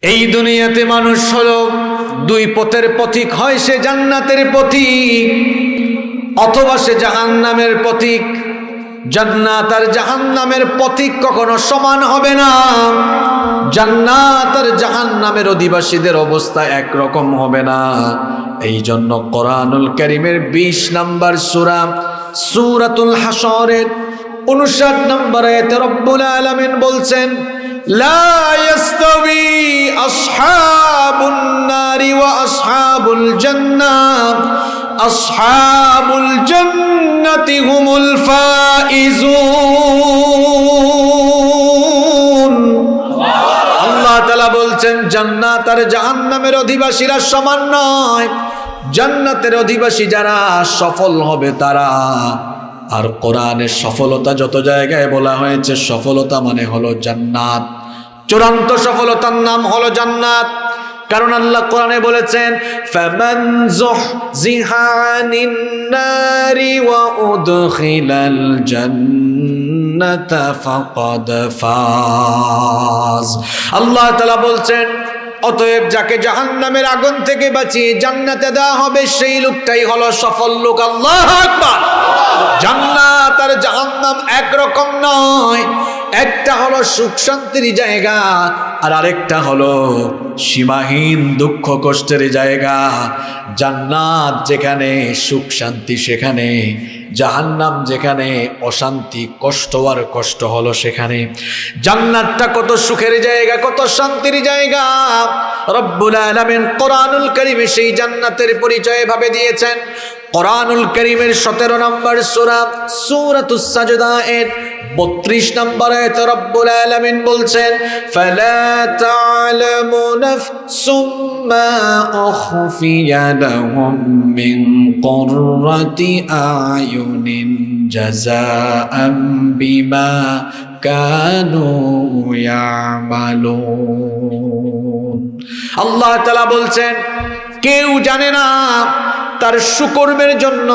এই দুনিয়াতে মানুষ হলো দুই পথের পথিক, হয় সে জান্নাতের পথিক অথবা সে জাহান্নামের পথিক। জান্নাত আর জাহান্নামের পথিক কখনো সমান হবে না। জান্নাত আর জাহান্নামের অধিবাসীদের অবস্থা একরকম হবে না। এই জন্য কোরআনুল কারীমের ২০ নম্বর সূরা সূরাতুল হাশরের ৫৯ নম্বর আয়াতে রব্বুল আলামিন বলছেন, লা ইয়াস্তাবি আসহাবুন নারি ওয়া আসহাবুল জান্নাহ আসহাবুল জান্নাতি হুমুল ফাইজুন। আল্লাহ তাআলা বলছেন জান্নাত আর জাহান্নামের অধিবাসীরা সমান নয়। জান্নাতের অধিবাসী যারা সফল হবে তারা। আর কোরআনের সফলতা যত জায়গায় বলা হয়েছে, সফলতা মানে হলো জান্নাত। চূড়ান্ত সফলতার নাম হলো জান্নাত। কারণ আল্লাহ কোরআনে বলেছেন, ফামান যুহজিহা আনিন নারি ওয়া উদখিলাল জান্নাতা ফাকাদ ফাজ। আল্লাহ তাআলা বলছেন, অতএব যাকে জাহান্নামের আগুন থেকে বাঁচিয়ে জান্নাতে দেওয়া হবে সেই লোকটাই হলো সফল লোক। আল্লাহু আকবার। জান্নাত আর জাহান্নাম একরকম নয়। একটা হলো সুখ শান্তির জায়গা, আর আরেকটা হলো সীমাহীন দুঃখ কষ্টের জায়গা। জান্নাত যেখানে সুখ শান্তি সেখানে, জাহান্নাম যেখানে অশান্তি কষ্ট আর কষ্ট হলো সেখানে। জান্নাতটা কত সুখের জায়গা, কত শান্তির জায়গা। রব্বুল আলামিন কোরআনুল কারীমে সেই জান্নাতের পরিচয় ভাবে দিয়েছেন। কোরআনুল কারীমের ১৭ নম্বর সূরা সূরাতুস সাজদা এর ৩২ নম্বর আয়াতে রব্বুল আলামিন বলছেন, ফালা তা'লামু নাফসুম মা উখফিয়া লাহুম মিন কুররাতি আয়ুনিন জাযাআম বিমা কানু ইয়ামালুন। আল্লাহ তাআলা বলছেন, কেউ জানে না তার সুকর্মের জন্য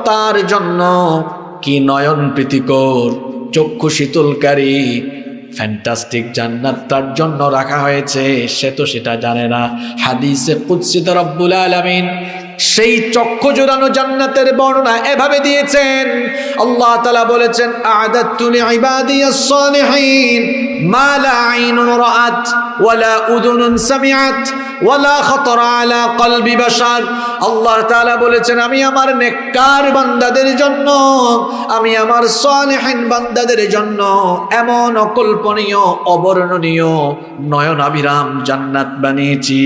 তার জন্য কি নয়ন প্রীতিকর চক্ষু শীতলকারী ফ্যান্টাস্টিক জান্নাত তার জন্য রাখা হয়েছে, সে তো সেটা জানে না। হাদিসে কুদসিতে রব্বুল আলামিন সেই চক্ষু জোড়ানো জান্নাতের বর্ণনা এভাবে দিয়েছেন। আল্লাহ তাআলা বলেছেন, আ'দাতু লিইবাদিয়াস সালিহিন মা লা আইনুন রাআত ওয়ালা উযুনুন সামিআত ওয়ালা খাতারা আলা কলবি বাশার। আল্লাহ তাআলা বলেছেন, আমি আমার নেককার বান্দাদের জন্য, আমি আমার সালিহিন বান্দাদের জন্য এমন অকল্পনীয় অবর্ণনীয় নয়নাভিরাম জান্নাত বানিয়েছি,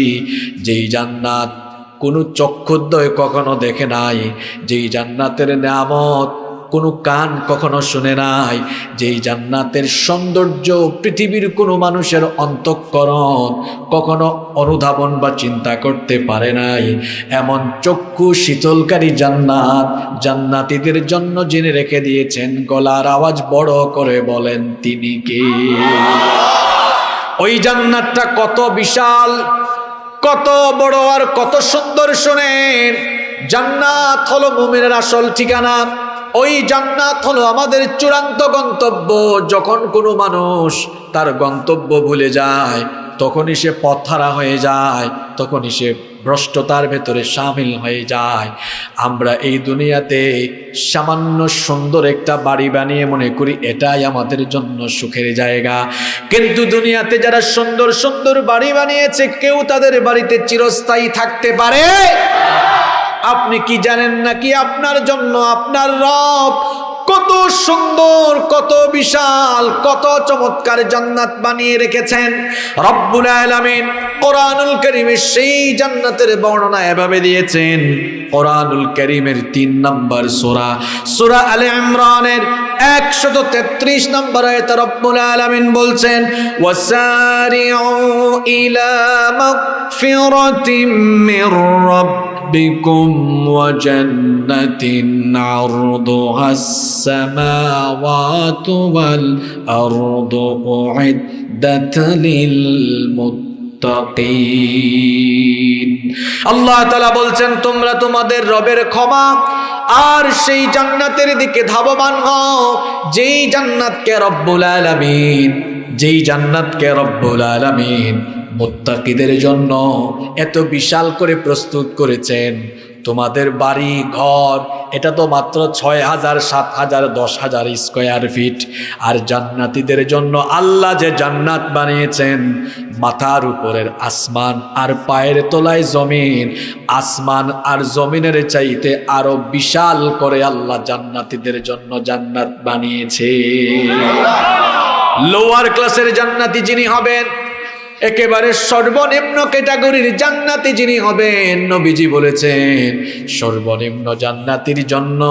যেই জান্নাত কোনো চক্ষুদ্বয় কখনো দেখে নাই, যেই জান্নাতের নিয়ামত কোনো কান কখনো শুনে নাই, যেই জান্নাতের সৌন্দর্য পৃথিবীর কোনো মানুষের অন্তঃকরণ কখনো অনুধাবন বা চিন্তা করতে পারে নাই। এমন চক্ষু শীতলকারী জান্নাত জান্নাতীদের জন্য জেনে রেখে দিয়েছেন। গলার আওয়াজ বড় করে বলেন, তিনি কে? ওই জান্নাতটা কত বিশাল, কত বড় আর কত সুন্দর শোনেন। জান্নাত হলো মুমিনের আসল ঠিকানা। ওই জান্নাত হলো আমাদের চূড়ান্ত গন্তব্য। যখন কোনো মানুষ তার গন্তব্য ভুলে যায়, তখনই সে পথহারা হয়ে যায়, তখনই সে ভ্রষ্টতার ভেতরে শামিল হয়ে যায়। আমরা এই দুনিয়াতে সামান্য সুন্দর একটা বাড়ি বানিয়ে মনে করি এটাই আমাদের জন্য সুখের জায়গা, কিন্তু দুনিয়াতে যারা সুন্দর সুন্দর বাড়ি বানিয়েছে কেউ তাদের বাড়িতে চিরস্থায়ী থাকতে পারে? আপনি কি জানেন নাকি আপনার জন্য আপনার রব কত সুন্দর, কত বিশাল, কত চমৎকার জান্নাত বানিয়ে রেখেছেন? রব্বুল আলামিন কোরআনুল কারীমে সেই জান্নাতের বর্ণনা এভাবে দিয়েছেন। কোরআনুল কারীমের ৩ নম্বর সূরা সূরা আলে ইমরানের ১৩৩ নম্বর আয়াতে রব্বুল আলামিন বলছেন, ওয়াসারিউ ইলা মাগফিরাতিম মির রাব্বিকুম ওয়া জান্নাতিন আরদুহাস সামাওয়াতু ওয়াল আরদু উইদ্দাত লিল মুত্তাকিন। আল্লাহ তাআলা বলছেন, তোমরা তোমাদের রবের ক্ষমা আর সেই জান্নাতের দিকে ধাবমান হও, যেই জান্নাতকে রব্বুল আলামিন মুত্তাকিদের জন্য এত বিশাল করে প্রস্তুত করেছেন। তোমাদের বাড়ি ঘর এটা তো মাত্র 6,000, 7,000, 10,000 স্কয়ার ফিট, আর জান্নাতীদের জন্য আল্লাহ যে জান্নাত বানিয়েছেন, মাথার উপরের আসমান আর পায়ের তলায় জমিন, আসমান আর জমিনের চাইতে আরো বিশাল করে আল্লাহ জান্নাতীদের জন্য জান্নাত বানিয়েছে। লোয়ার ক্লাসের জান্নাতি যিনি হবেন, একেবারে সর্বনিম্ন ক্যাটাগরির জান্নাতি যিনি হবেন, নবীজি বলেছেন সর্বনিম্ন জান্নাতির জন্য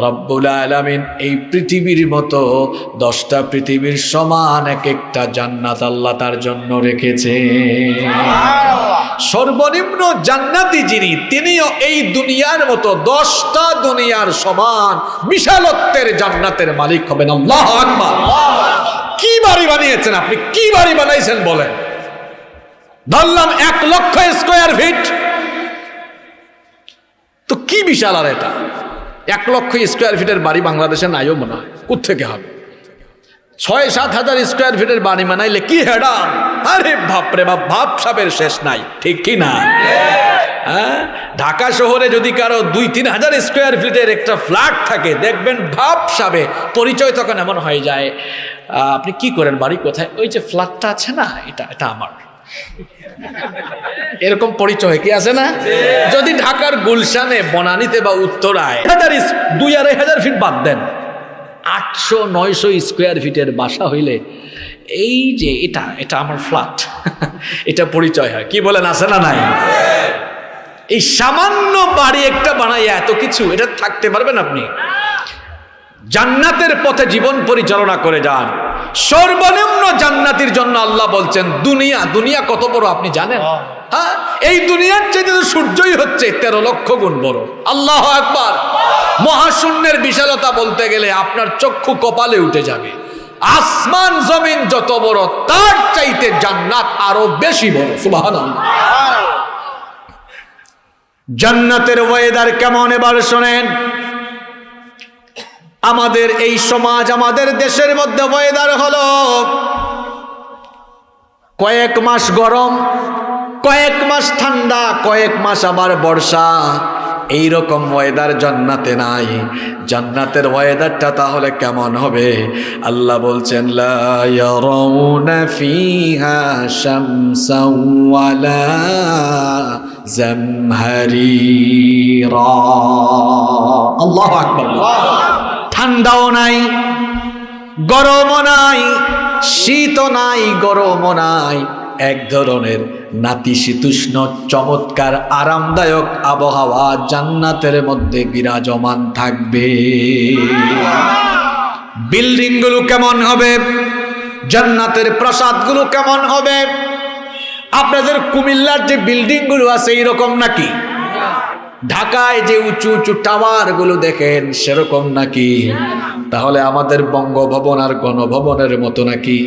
রব্বুল আলামিন এই পৃথিবীর মতো 10টা পৃথিবীর সমান এক একটা জান্নাত আল্লাহ তার জন্য রেখেছে। সর্বনিম্ন জান্নাতি যিনি, তিনিও এই দুনিয়ার মতো 10টা দুনিয়ার সমান বিশালত্বের জান্নাতের মালিক হবেন। আল্লাহু আকবার। কি বাড়ি বানিয়েছেন আপনি? কি বাড়ি বানাইছেন বলেন? ধরলাম 1 লক্ষ স্কয়ার ফিট, তো কি বিশাল। আর এটা 1 লক্ষ স্কয়ার ফিটের বাড়ি বাংলাদেশে নাইও মনে হয়, কোত্থেকে হবে? 6-7 হাজার স্কয়ার ফিটের বাড়ি বানাইলে কি হেডাম! আরে বাপরে বাপ, ভাব সাপের শেষ নাই, ঠিক কি না? হ্যাঁ, ঢাকা শহরে যদি কারো 2-3 হাজার স্কয়ার ফিটের একটা ফ্ল্যাট থাকে, দেখবেন ভাব সাবে পরিচয় তখন এমন হয়ে যায়, আপনি কি করেন, বাড়ি কোথায়? ওই যে ফ্ল্যাটটা আছে না, এটা আমার, এরকম পরিচয় কি আছে না? যদি ঢাকার গুলশানে, বনানীতে বা উত্তরায় 2-2.5 হাজার ফিট বাদ দেন, 800-900 স্কয়ার ফিটের বাসা হইলে এই যে এটা আমার ফ্ল্যাট, এটা পরিচয় হয়। কি বলেন, আছে না নাই? এই সামান্য বাড়ি একটা বানাইয়া এত কিছু, এটা থাকতে পারবেন আপনি? জান্নাতের পথে জীবন পরিচালনা করে যান। সর্বনিম্ন জান্নাতির জন্য আল্লাহ বলছেন দুনিয়া কত বড় আপনি জানেন? হ্যাঁ, এই দুনিয়ার চাইতে তো সূর্যই হচ্ছে 13 লক্ষ গুণ বড়। আল্লাহু আকবার। মহাশূন্যের বিশালতা বলতে গেলে আপনার চক্ষু কপালে উঠে যাবে। আসমান জমিন যত বড়, তার চাইতে জান্নাত আরো বেশি বড়। সুবহানাল্লাহ। জান্নাতের ওয়েদার কেমন এবার শোনেন। আমাদের এই সমাজ, আমাদের দেশের মধ্যে ওয়েদার হলো কয়েক মাস গরম, কয়েক মাস ঠান্ডা, কয়েক মাস আবার বর্ষা। এইরকম ওয়েদার জান্নাতে নাই। জান্নাতের ওয়েদারটা তাহলে কেমন হবে? আল্লাহ বলছেন লা ইয়ারাউনা ফিহা শামসান ওয়ালা জামহারিরা। আল্লাহু আকবার। ঠান্ডাও নাই, গরমও নাই, শীতও নাই, গরমও নাই, এক ধরনের নাতিশীতোষ্ণ চমৎকার আরামদায়ক আবহাওয়া জান্নাতের মধ্যে বিরাজমান থাকবে। বিল্ডিং গুলো কেমন হবে? জান্নাতের প্রাসাদগুলো কেমন হবে? আপনাদের কুমিল্লার যে বিল্ডিং গুলো আছে এইরকম নাকি? ঢাকায় যে উঁচু উঁচু টাওয়ার গুলো দেখেন সেরকম নাকি? তাহলে আমাদের বঙ্গভবন আর গণভবনের মতো নাকি?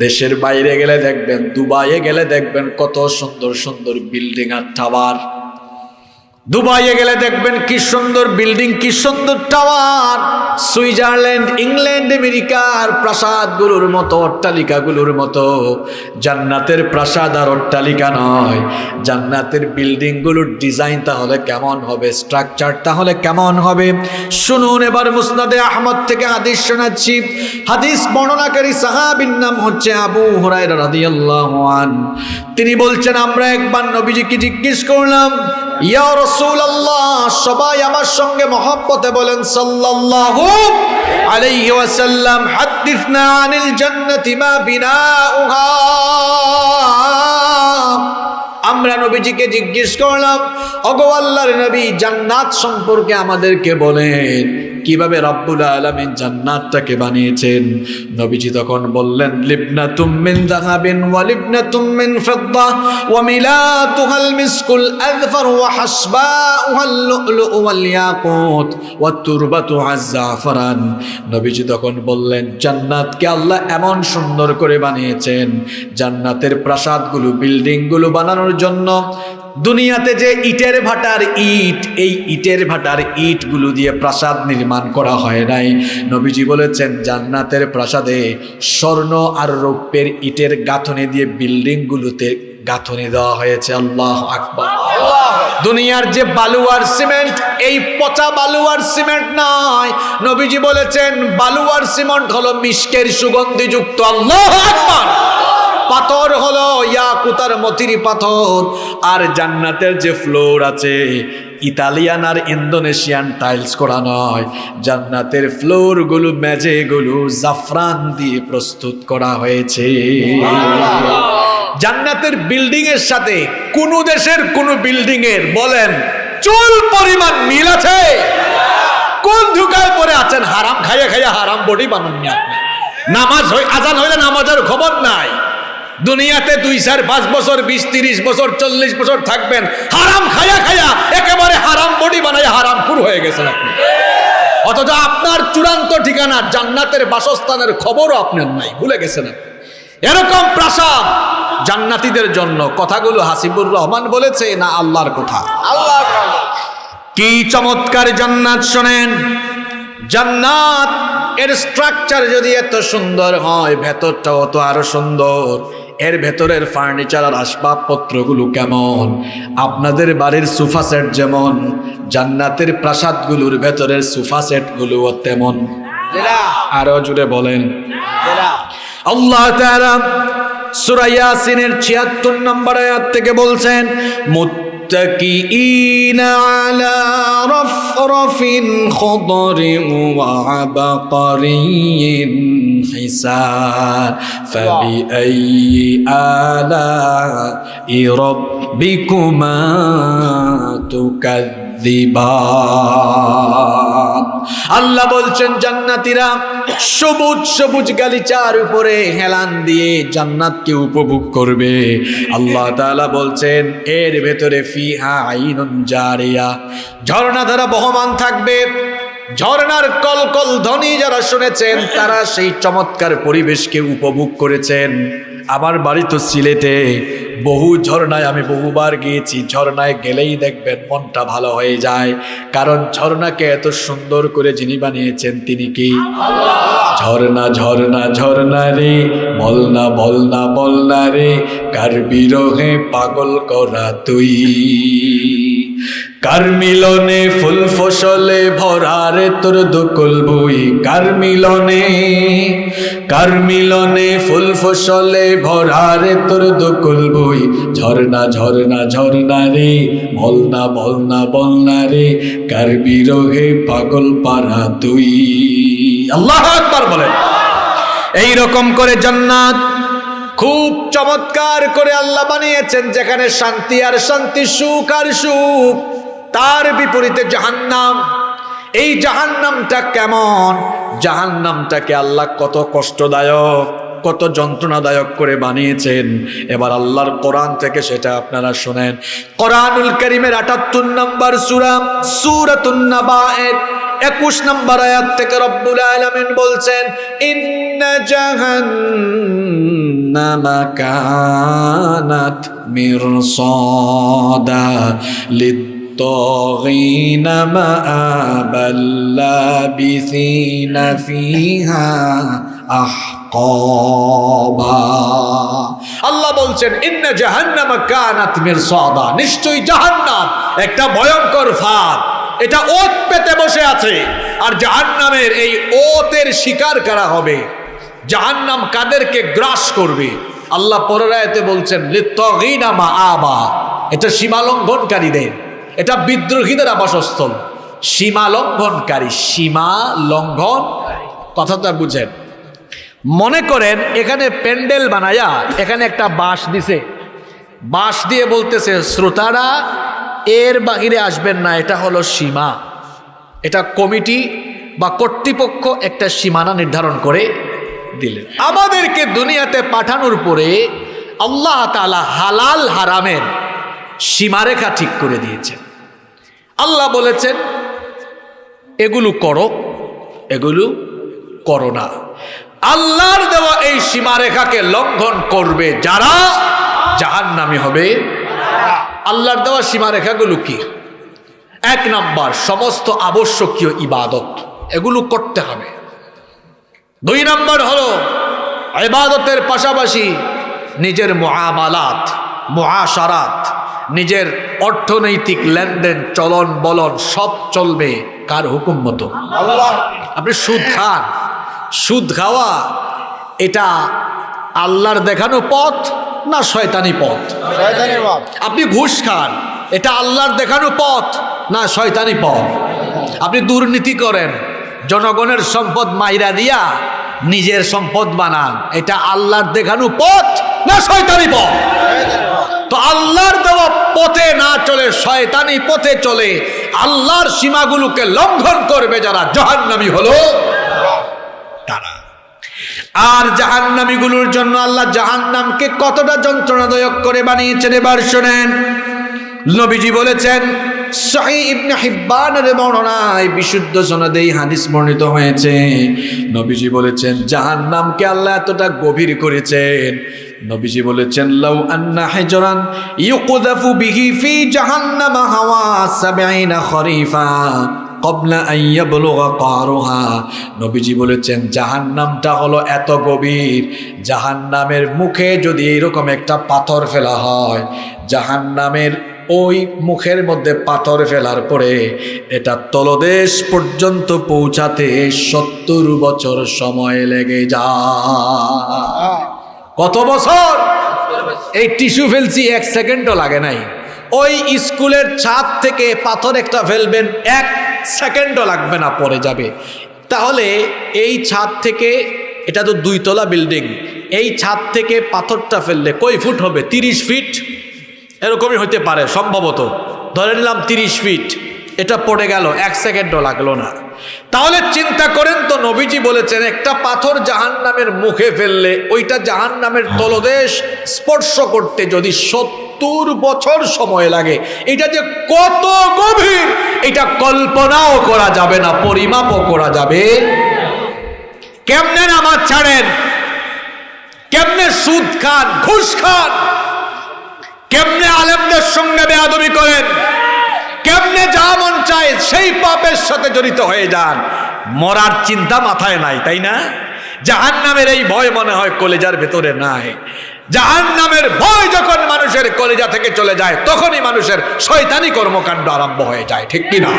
দেশের বাইরে গেলে দেখবেন, দুবাইয়ে গেলে দেখবেন কত সুন্দর সুন্দর বিল্ডিং আর টাওয়ার। দুবাইয়ে গেলে দেখবেন কি সুন্দর বিল্ডিং, কি সুন্দর টাওয়ার। সুইজারল্যান্ড, ইংল্যান্ড, আমেরিকার প্রাসাদগুলোর মতো, অট্টালিকাগুলোর মতো। জান্নাতের প্রাসাদ আর অট্টালিকা নয়, জান্নাতের বিল্ডিংগুলোর ডিজাইন তাহলে কেমন হবে, স্ট্রাকচার তাহলে কেমন হবে শুনুন। এবার মুসনাদে আহমদ থেকে হাদিস শোনাচ্ছি। হাদিস বর্ণনাকারী সাহাবীর নাম হচ্ছে আবু হুরায়রা রাদিয়াল্লাহু আনহু। তিনি বলছেন, আমরা একবার নবীজিকে জিজ্ঞেস করলাম, ইয়া রাসূলুল্লাহ, সবাই আমার সঙ্গে মহব্বতে বলেন সাল্লাল্লাহু আলাইহি ওয়াসাল্লাম, হাদিসনা আনিল জান্নাতি মা বিনাউহা। আমরা নবীজিকে জিজ্ঞেস করলাম, ওগো আল্লাহর নবী, জান্নাত সম্পর্কে আমাদেরকে বলেন, কিভাবে রব্বুল আলামিন জান্নাতটাকে বানিয়েছেন। নবীজি তখন বললেন, লিবনাতুম মিন যাহাবিন ওয়া লিবনাতুম মিন ফিদ্দা ওয়া মিলাতুহাল মিসকুল আযফার ওয়া হাসবাউহাল লু'লুউ ওয়াল ইয়াকুত ওয়া তুরবাতুহাজ জাফরান। নবীজি তখন বললেন, জান্নাতকে আল্লাহ এমন সুন্দর করে বানিয়েছেন, জান্নাতের প্রাসাদগুলো, বিল্ডিংগুলো বানানোর জন্য দুনিয়াতে যে ইটের ভাটার ইট, এই ইটের ভাটার ইটগুলো দিয়ে প্রাসাদ নির্মাণ করা হয় নাই। নবীজি বলেছেন জান্নাতের প্রাসাদে স্বর্ণ আর রৌপ্যের ইটের গাঁথনি দিয়ে বিল্ডিংগুলোতে গাঁথনি দেওয়া হয়েছে। আল্লাহু আকবার। দুনিয়ার যে বালু আর সিমেন্ট, এই পচা বালু আর সিমেন্ট নয়। নবীজি বলেছেন বালু আর সিমেন্ট হলো মিশকের সুগন্ধিযুক্ত। আল্লাহু আকবার। পাথর হলো ইয়াকুতার মতিরি পাথর। আর জান্নাতের যে ফ্লোর আছে, ইতালিয়ান আর ইন্দোনেশিয়ান টাইলস করা নয়, জান্নাতের ফ্লোর গুলো, মেঝেগুলো জাফরান দিয়ে প্রস্তুত করা হয়েছে। জান্নাতের বিল্ডিং এর সাথে কোন দেশের কোন বিল্ডিং এর বলেন চুল পরিমাণ মিল আছে? কোন ধুকায় পড়ে আছেন হারাম খাইয়া খাইয়া হারাম বডি বানাননি আপনি? নামাজ আজান হইলে নামাজের খবর নাই। দুনিয়াতে 2, 4, 5 বছর, 20, 30 বছর, 40 বছর থাকবেন, হারাম খাইয়া খাইয়া একেবারে হারাম বডি বানাইয়া হারাম খুর হয়ে গেছেন আপনি। অথচ আপনার চূড়ান্ত ঠিকানা জান্নাতের বাসস্থানের খবরও আপনার নাই, ভুলে গেছেন আপনি। এরকম প্রাসাদ জান্নাতীদের জন্য। কথাগুলো হাসিবুর রহমান বলেছে না আল্লাহর কথা? আল্লাহ। কি চমৎকার জান্নাত শোনেন। জান্নাত এর স্ট্রাকচার যদি এত সুন্দর হয়, ভেতরটাও তো আরো সুন্দর। এর ভেতরের ফার্নিচার আর আসবাবপত্রগুলো কেমন? আপনাদের বাড়ির সোফা সেট যেমন, জান্নাতের প্রাসাদগুলোর ভেতরের সোফা সেটগুলোও তেমন। আরো জুড়ে বলেন। আল্লাহ তাআলা সূরা ইয়াসিনের ৭৬ নম্বর আয়াত থেকে বলছেন মুত্তাকিইনা আলা রাফরাফিন খুদরিন ওয়া আবাকারিন হিসান ফাবিআইয়ি আলাই রাব্বিকুমা তুকাযযিবান। আল্লাহ বলছেন জান্নাতীরা সবুজ সবুজ গালিচার উপরে হেলান দিয়ে জান্নাতকে উপভোগ করবে। আল্লাহ তাআলা বলছেন এর ভেতরে ফিহা আইনুন জারিয়া, ঝর্ণা ধারা বহমান থাকবে। ঝর্ণার কলকল ধ্বনি যারা শুনেছেন তারা সেই চমৎকার পরিবেশকে উপভোগ করেছেন। আমার বাড়ি তো সিলেটে, বহু ঝর্ণায় আমি বহুবার গিয়েছি। ঝর্ণায় গেলেই দেখবেন মনটা ভালো হয়ে যায়, কারণ ঝর্ণাকে এত সুন্দর করে যিনি বানিয়েছেন তিনি কি? ঝর্ণা ঝর্ণা ঝর্ণা রে, বলনা বলনা বলনা রে, কার বিরহে পাগল করা তুই। কার মিলনে ফুল ফসলে ভরা রে তোর দুকুল ভুই। কার মিলনে ফুল ফসলে ভরা রে তোর দুকুল ভুই। ঝর্ণা ঝর্ণা ঝর্ণা রে, বলনা বলনা বলনা রে, কার বিরহে পাগল পারা তুই। আল্লাহু আকবার বলেন। এই রকম করে জান্নাত খুব চমৎকার করে আল্লাহ বানিয়েছেন, যেখানে শান্তি আর শান্তি, সুখ আর সুখ। তার বিপরীতে জাহান্নাম। এই জাহান্নামটা কেমন? জাহান্নামটাকে আল্লাহ কত কষ্টদায়ক, কত যন্ত্রণাদায়ক করে বানিয়েছেন। এবার আল্লাহর কোরআন থেকে সেটা আপনারা শুনেন। কোরআনুল কারীমের ৭৮ নম্বর সূরা, সূরাতুন নাবায়ের ২১ নম্বর আয়াত থেকে রব্বুল আলামিন বলছেন ইন্না জাহান্নামা কানাত মিরসাদা للطاغين مآبا لابثين فيها أحقابا। আল্লাহ বলছেন ইন্না জাহান্নামা কানাত মিরসাদা, নিশ্চয়ই জাহান্নাম একটা ভয়ঙ্কর ফাঁদ, এটা ওত পেতে বসে আছে। আর জাহান্নামের এই ওতের শিকার করা হবে। জাহান্নাম কাদেরকে গ্রাস করবে? আল্লাহ পরের আয়াতে বলছেন লিত্তাগিনা মাআবা, এটা সীমা লঙ্ঘনকারীদের, এটা বিদ্রোহীদের আবাসস্থল। সীমা লঙ্ঘনকারী, সীমা লঙ্ঘন কথাটা বুঝেন। মনে করেন এখানে প্যান্ডেল বানায়া এখানে একটা বাঁশ দিছে, বাঁশ দিয়ে বলতেছে শ্রোতারা এর বাহিরে আসবেন না, এটা হলো সীমা। এটা কমিটি বা কর্তৃপক্ষ একটা সীমানা নির্ধারণ করে দিলেন। আমাদেরকে দুনিয়াতে পাঠানোর পরে আল্লাহ তাআলা হালাল হারামের সীমারেখা ঠিক করে দিয়েছেন। আল্লাহ বলেছেন এগুলো করো, এগুলো করো না। আল্লাহর দেওয়া এই সীমারেখাকে লঙ্ঘন করবে যারা, জাহান্নামী হবে আল্লাহর দেওয়া সীমারেখাগুলো কি? 1 নাম্বার, সমস্ত আবশ্যকীয় ইবাদত এগুলো করতে হবে। 2 নাম্বার হলো ইবাদতের পাশাপাশি নিজের মুআমালাত, মুআশারাত, নিজের অর্থনৈতিক লেনদেন, চলন বলন সব চলবে কার হুকুম মতো? আল্লাহ। আপনি সুদ খান, সুদ খাওয়া এটা আল্লাহর দেখানো পথ না শয়তানি পথ? শয়তানি পথ। আপনি ঘুষ খান, এটা আল্লাহর দেখানো পথ না শয়তানি পথ? আপনি দুর্নীতি করেন, জনগণের সম্পদ মাইরা দিয়া নিজের সম্পদ বানান, এটা আল্লাহর দেখানো পথ না শয়তানি পথ? তো আল্লাহর দেওয়া পথে না চলে শয়তানি পথে চলে, আল্লাহর সীমাগুলোকে লঙ্ঘন করবে যারা, জাহান্নামী হলো তারা। আর জাহান্নামীগুলোর জন্য আল্লাহ জাহান্নামকে কতটা যন্ত্রণাদায়ক করে বানিয়েছেন এবার শুনেন। নবীজি বলেছেন, সহিহ ইবনে হিব্বানের বর্ণনায় বিশুদ্ধ সনদে এই হাদিস বর্ণিত হয়েছে। নবীজি বলেছেন জাহান্নামকে আল্লাহ এতটা গভীর করেছেন, নবীজি বলেছেন লাউ আন্না হিজরান ইউকযাফু বিহি ফি জাহান্নাম হাওয়া ৭০ খরিফা ক্বাবলা আন ইয়াবলুগা কারুহা। নবীজি বলেছেন জাহান্নামটা হলো এত গভীর, জাহান্নামের মুখে যদি এরকম একটা পাথর ফেলা হয়, জাহান্নামের ওই মুখের মধ্যে পাথর ফেলার পরে এটা তলদেশ পর্যন্ত পৌঁছাতে ৭০ বছর সময় লেগে যায়। কত বছর? এই টিস্যু ফেলছি 1 সেকেন্ডও লাগে নাই। ওই স্কুলের ছাদ থেকে পাথর একটা ফেলবেন, 1 সেকেন্ডও লাগবে না, পড়ে যাবে। তাহলে এই ছাদ থেকে, এটা তো 2 তলা বিল্ডিং, এই ছাদ থেকে পাথরটা ফেললে কয় ফুট হবে? 30 ফিট এরকমই হতে পারে সম্ভবত, ধরে নিলাম 30 ফিট। এটা পড়ে গেল, 1 সেকেন্ডও লাগলো না। তাহলে চিন্তা করেন তো, নবীজি বলেছেন একটা পাথর জাহান্নামের মুখে ফেললে ওইটা জাহান্নামের তলদেশ স্পর্শ করতে যদি ৭০ বছর সময় লাগে, এটা যে কত গভীর এটা কল্পনাও করা যাবে না, পরিমাপও করা যাবে। কেমনে নামাজ ছাড়েন, কেমনে সুদ খান, ঘুষ খান, কেমনে আলেমদের সঙ্গে বেয়াদবি করেন, কেমনে যা মন চায় সেই পাপের সাথে জড়িত হয়ে যান, মরার চিন্তা মাথায় নাই, তাই না? জাহান্নামের এই ভয় মনে হয় কলেজার ভেতরে নাই। জাহান্নামের ভয় যখন মানুষের কলেজা থেকে চলে যায়, তখনই মানুষের শয়তানি কর্মকাণ্ড আরম্ভ হয়ে যায়, ঠিক কিনা?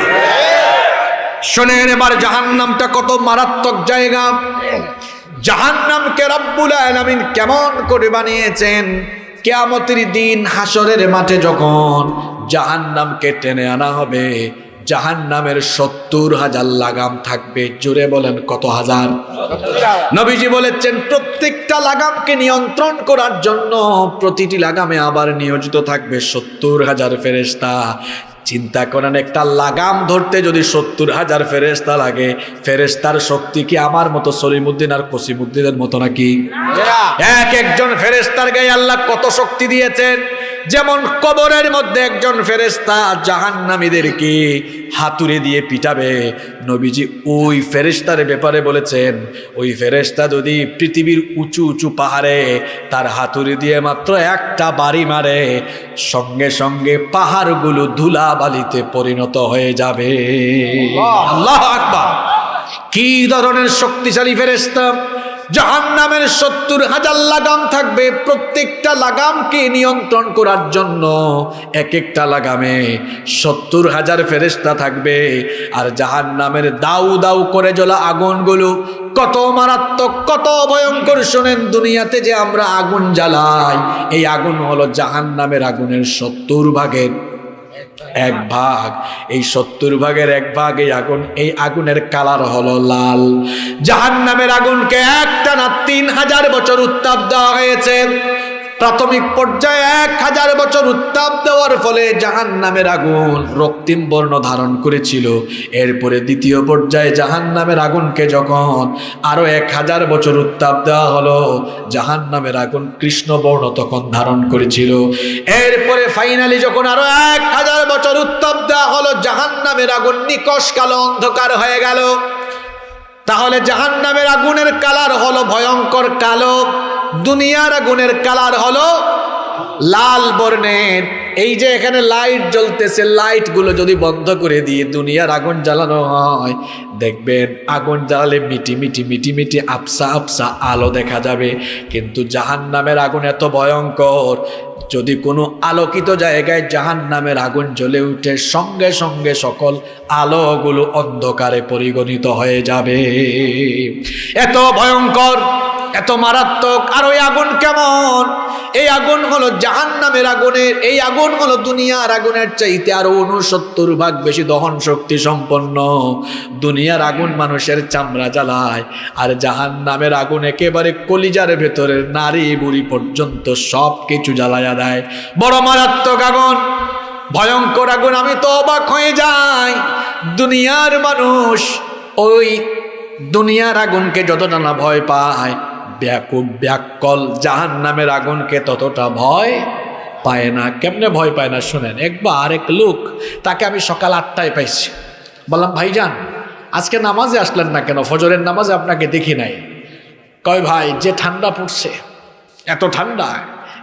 শোনেন এবার জাহান্নামটা কত মারাত্মক জায়গা, জাহান্নামকে রব্বুল আলামিন কেমন করে বানিয়েছেন। কিয়ামতের দিন হাসরের মাঠে যখন জাহান্নামকে টেনে আনা হবে, জাহান্নামের ৭০,০০০ লাগাম থাকবে। জোরে বলেন কত হাজার? নবীজি বলেছেন প্রত্যেকটা লাগামকে নিয়ন্ত্রণ করার জন্য প্রতিটি লাগামে আবার নিয়োজিত থাকবে ৭০,০০০ ফেরেশতা। চিন্তা করেন, একটা লাগাম ধরতে যদি ৭০,০০০ ফেরেশতা লাগে, ফেরেশতার শক্তি কি আমার মতো সলিমুদ্দিন আর কসিমুদ্দিনের মতো নাকি? এক একজন ফেরেশতার গায়ে আল্লাহ কত শক্তি দিয়েছেন। যেমন কবরের মধ্যে একজন ফেরেশতা জাহান্নামীদেরকে হাতুড়ে দিয়ে পিটাবে, নবীজি ওই ফেরেশতার ব্যাপারে বলেছেন ওই ফেরেশতা যদি পৃথিবীর উঁচু উঁচু পাহাড়ে তার হাতুড়ি দিয়ে মাত্র একটা বাড়ি মারে, সঙ্গে সঙ্গে পাহাড়গুলো ধুলা বালিতে পরিণত হয়ে যাবে। আল্লাহু আকবার! কি ধরনের শক্তিশালী ফেরেশতা! জাহান্নামের ৭০,০০০ লাগাম থাকবে, প্রত্যেকটা লাগামকে নিয়ন্ত্রণ করার জন্য এক একটা লাগামে ৭০,০০০ ফেরেশতা থাকবে। আর জাহান্নামের দাউ দাউ করে জ্বলা আগুনগুলো কত মারাত্মক, কত ভয়ঙ্কর! শোনেন, দুনিয়াতে যে আমরা আগুন জ্বালাই, এই আগুন হলো জাহান্নামের আগুনের ৭০ ভাগের 1 ভাগ। এই ৭০ ভাগের 1 ভাগ এই আগুনের কালার হলো লাল। জাহান্নামের আগুনকে একটানা ৩,০০০ বছর উত্তাপ দেওয়া হয়েছে। প্রাথমিক পর্যায়ে ১,০০০ বছর উত্তাপ দেওয়ার ফলে জাহান্নামের আগুন রক্তিম বর্ণ ধারণ করেছিল। এরপরে দ্বিতীয় পর্যায়ে জাহান্নামের আগুনকে যখন আরো ১,০০০ বছর উত্তাপ দেওয়া হলো, জাহান্নামের আগুন কৃষ্ণ বর্ণ তখন ধারণ করেছিল। এরপরে ফাইনালি যখন আরো ১,০০০ বছর উত্তাপ দেওয়া হলো, জাহান্নামের আগুন নিকষ কালো অন্ধকার হয়ে গেল। তাহলে জাহান্নামের আগুনের কালার হলো ভয়ঙ্কর কালো, দুনিয়ার আগুনের কালার হলো লাল বর্ণের। এই যে এখানে লাইট জ্বলতেছে, লাইট গুলো যদি বন্ধ করে দিয়ে দুনিয়ার আগুন জ্বালানো হয়, দেখবেন আগুন জ্বালালে মিটি মিটি মিটি মিটি আবসা আবসা আলো দেখা যাবে। কিন্তু জাহান্নামের আগুন এত ভয়ঙ্কর, যদি কোনো আলোকিত জায়গায় জাহান্নামের আগুন জ্বলে উঠে, সঙ্গে সঙ্গে সকল আলোগুলো অন্ধকারে পরিগণিত হয়ে যাবে। এত ভয়ঙ্কর, এত মারাত্মক। আর ওই আগুন কেমন? এই আগুন হলো জাহান্নামের আগুনের, এই আগুন হলো দুনিয়ার আগুনের চাইতে আরো 69 ভাগ বেশি দহন শক্তি সম্পন্ন। দুনিয়ার আগুন মানুষের চামড়া জ্বালায়, আর জাহান্নামের আগুন একেবারে কলিজার ভেতরের নারী বুড়ি পর্যন্ত সব কিছু জ্বালায়া দেয়। বড় মারাত্মক আগুন, ভয়ঙ্কর আগুন। আমি তো অবাক হয়ে যাই, দুনিয়ার মানুষ ওই দুনিয়ার আগুনকে যতটা না ভয় পায়, ব্যাকুব ব্যাকল জাহান্নামের আগুনকে ততটা ভয় পায় না। কেমনে ভয় পায় না শুনেন। একবার এক লোক, তাকে আমি সকাল 8টায় পাইছি। বললাম, ভাইজান আজকে নামাজে আসলেন না কেন? ফজরের নামাজে আপনাকে দেখি নাই। কয়, ভাই যে ঠান্ডা পড়ছে, এত ঠান্ডা,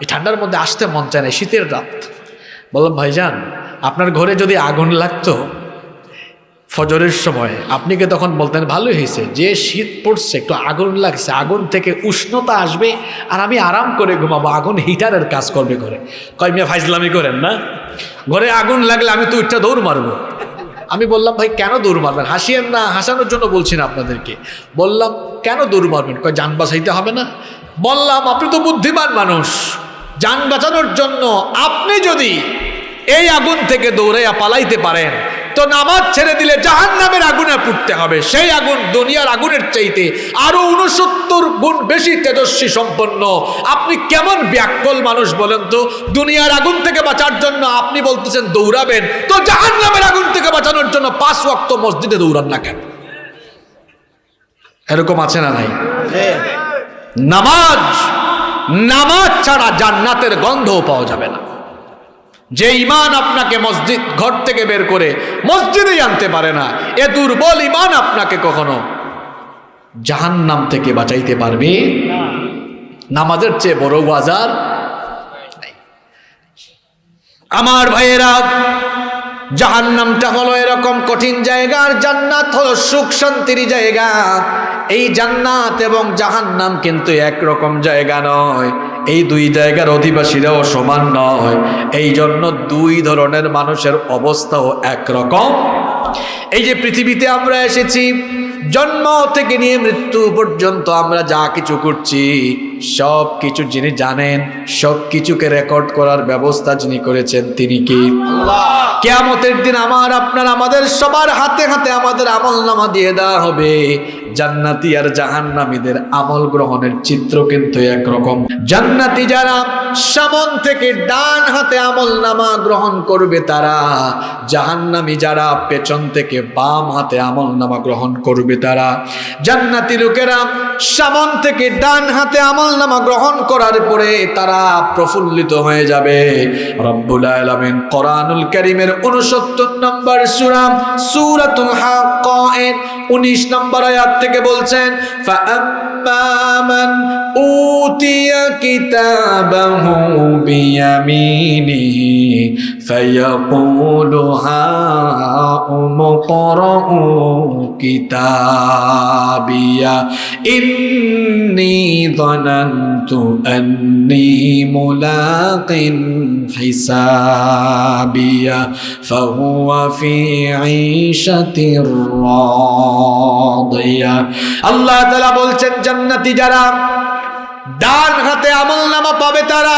এই ঠান্ডার মধ্যে আসতে মন চায় না, শীতের রাত। বললাম, ভাইজান আপনার ঘরে যদি আগুন লাগতো ফজরের সময়, আপনি কি তখন বলতেন ভালোই হয়েছে, যে শীত পড়ছে একটু আগুন লাগছে, আগুন থেকে উষ্ণতা আসবে আর আমি আরাম করে ঘুমাবো, আগুন হিটারের কাজ করবে ঘরে। কয়, মিয়া ফাইজলামি করেন না, ঘরে আগুন লাগলে আমি তো উঠটা দৌড় মারবো। আমি বললাম, ভাই কেন দৌড় মারবেন? হাসিয়েন না, হাসানোর জন্য বলছি না আপনাদেরকে। বললাম, কেন দৌড় মারবেন? কয়, যান বাঁচাইতে হবে না। বললাম, আপনি তো বুদ্ধিমান মানুষ, যান বাঁচানোর জন্য আপনি যদি এই আগুন থেকে দৌড়াইয়া পালাইতে পারেন, তো নামাজ ছেড়ে দিলে জাহান্নামের আগুনে পুড়তে হবে। সেই আগুন দুনিয়ার আগুনের চাইতে আরো 69 গুণ বেশি তেজস্বী সম্পন্ন। আপনি কেমন ব্যাকল মানুষ বলেন তো? দুনিয়ার আগুন থেকে বাঁচার জন্য আপনি বলতেছেন দৌড়াবেন, তো জাহান্নামের আগুন থেকে বাঁচানোর জন্য 5 ওয়াক্ত মসজিদে দৌড়ান না কেন? এরকম আছে না নাই? নামাজ ছাড়া জান্নাতের গন্ধও পাওয়া যাবে না। যে ঈমান আপনাকে মসজিদ ঘর থেকে বের করে মসজিদেই আনতে পারে না, এ দুর্বল ঈমান আপনাকে কখনো জাহান্নাম থেকে বাঁচাইতে পারবে না। নামাজের চেয়ে বড় বাজার আমার ভাইয়েরা। জাহান্নামটা হলো এরকম কঠিন জায়গা, আর জান্নাত হলো সুখ শান্তির জায়গা। এই জান্নাত এবং জাহান্নাম কিন্তু একরকম জায়গা নয়, এই দুই জায়গার অধিবাসীরাও সমান নয়। এই জন্য দুই ধরনের মানুষের অবস্থাও একরকম। এই যে পৃথিবীতে আমরা এসেছি, জন্ম থেকে নিয়ে মৃত্যু পর্যন্ত আমরা যা কিছু করছি, সব কিছু যিনি জানেন, সব কিছুকে রেকর্ড করার ব্যবস্থা যিনি করেছেন, তিনি কি? আল্লাহ। কিয়ামতের দিন আমাদের সবার হাতে হাতে আমাদের আমলনামা দিয়ে দেওয়া হবে। জান্নাতি আর জাহান্নামীদের আমল গ্রহণের চিত্র কিন্তু একরকম। জান্নাতি যারা সামন থেকে ডান হাতে আমলনামা গ্রহণ করবে তারা, জাহান্নামী যারা পেছন থেকে বাম হাতে আমলনামা গ্রহণ করবে তারা। জান্নাতি লোকেরা সামন থেকে ডান হাতে আমলনামা গ্রহণ করার পরে তারা প্রফুল্লিত হয়ে যাবে। রব্বুল আলামিন কোরআনুল কারীমের 69 নম্বর সূরা সূরাতুল হাক্কার 19 নম্বর আয়াত থেকে বলছেন, ফাআম্মা মান উতিয়া কিতাবাহু বিয়ামিনিহি ফায়াকুলু হাউম ইকরাউ কিতাবিয়া ইন্নী যানানতু আন্নী মুলাকিন হিসাবিয়া ফাহুয়া ফি ঈশাতির রাদিয়া। আল্লাহ তাআলা বলছেন, জান্নাতি যারা ডান হাতে আমলনামা পাবে, তারা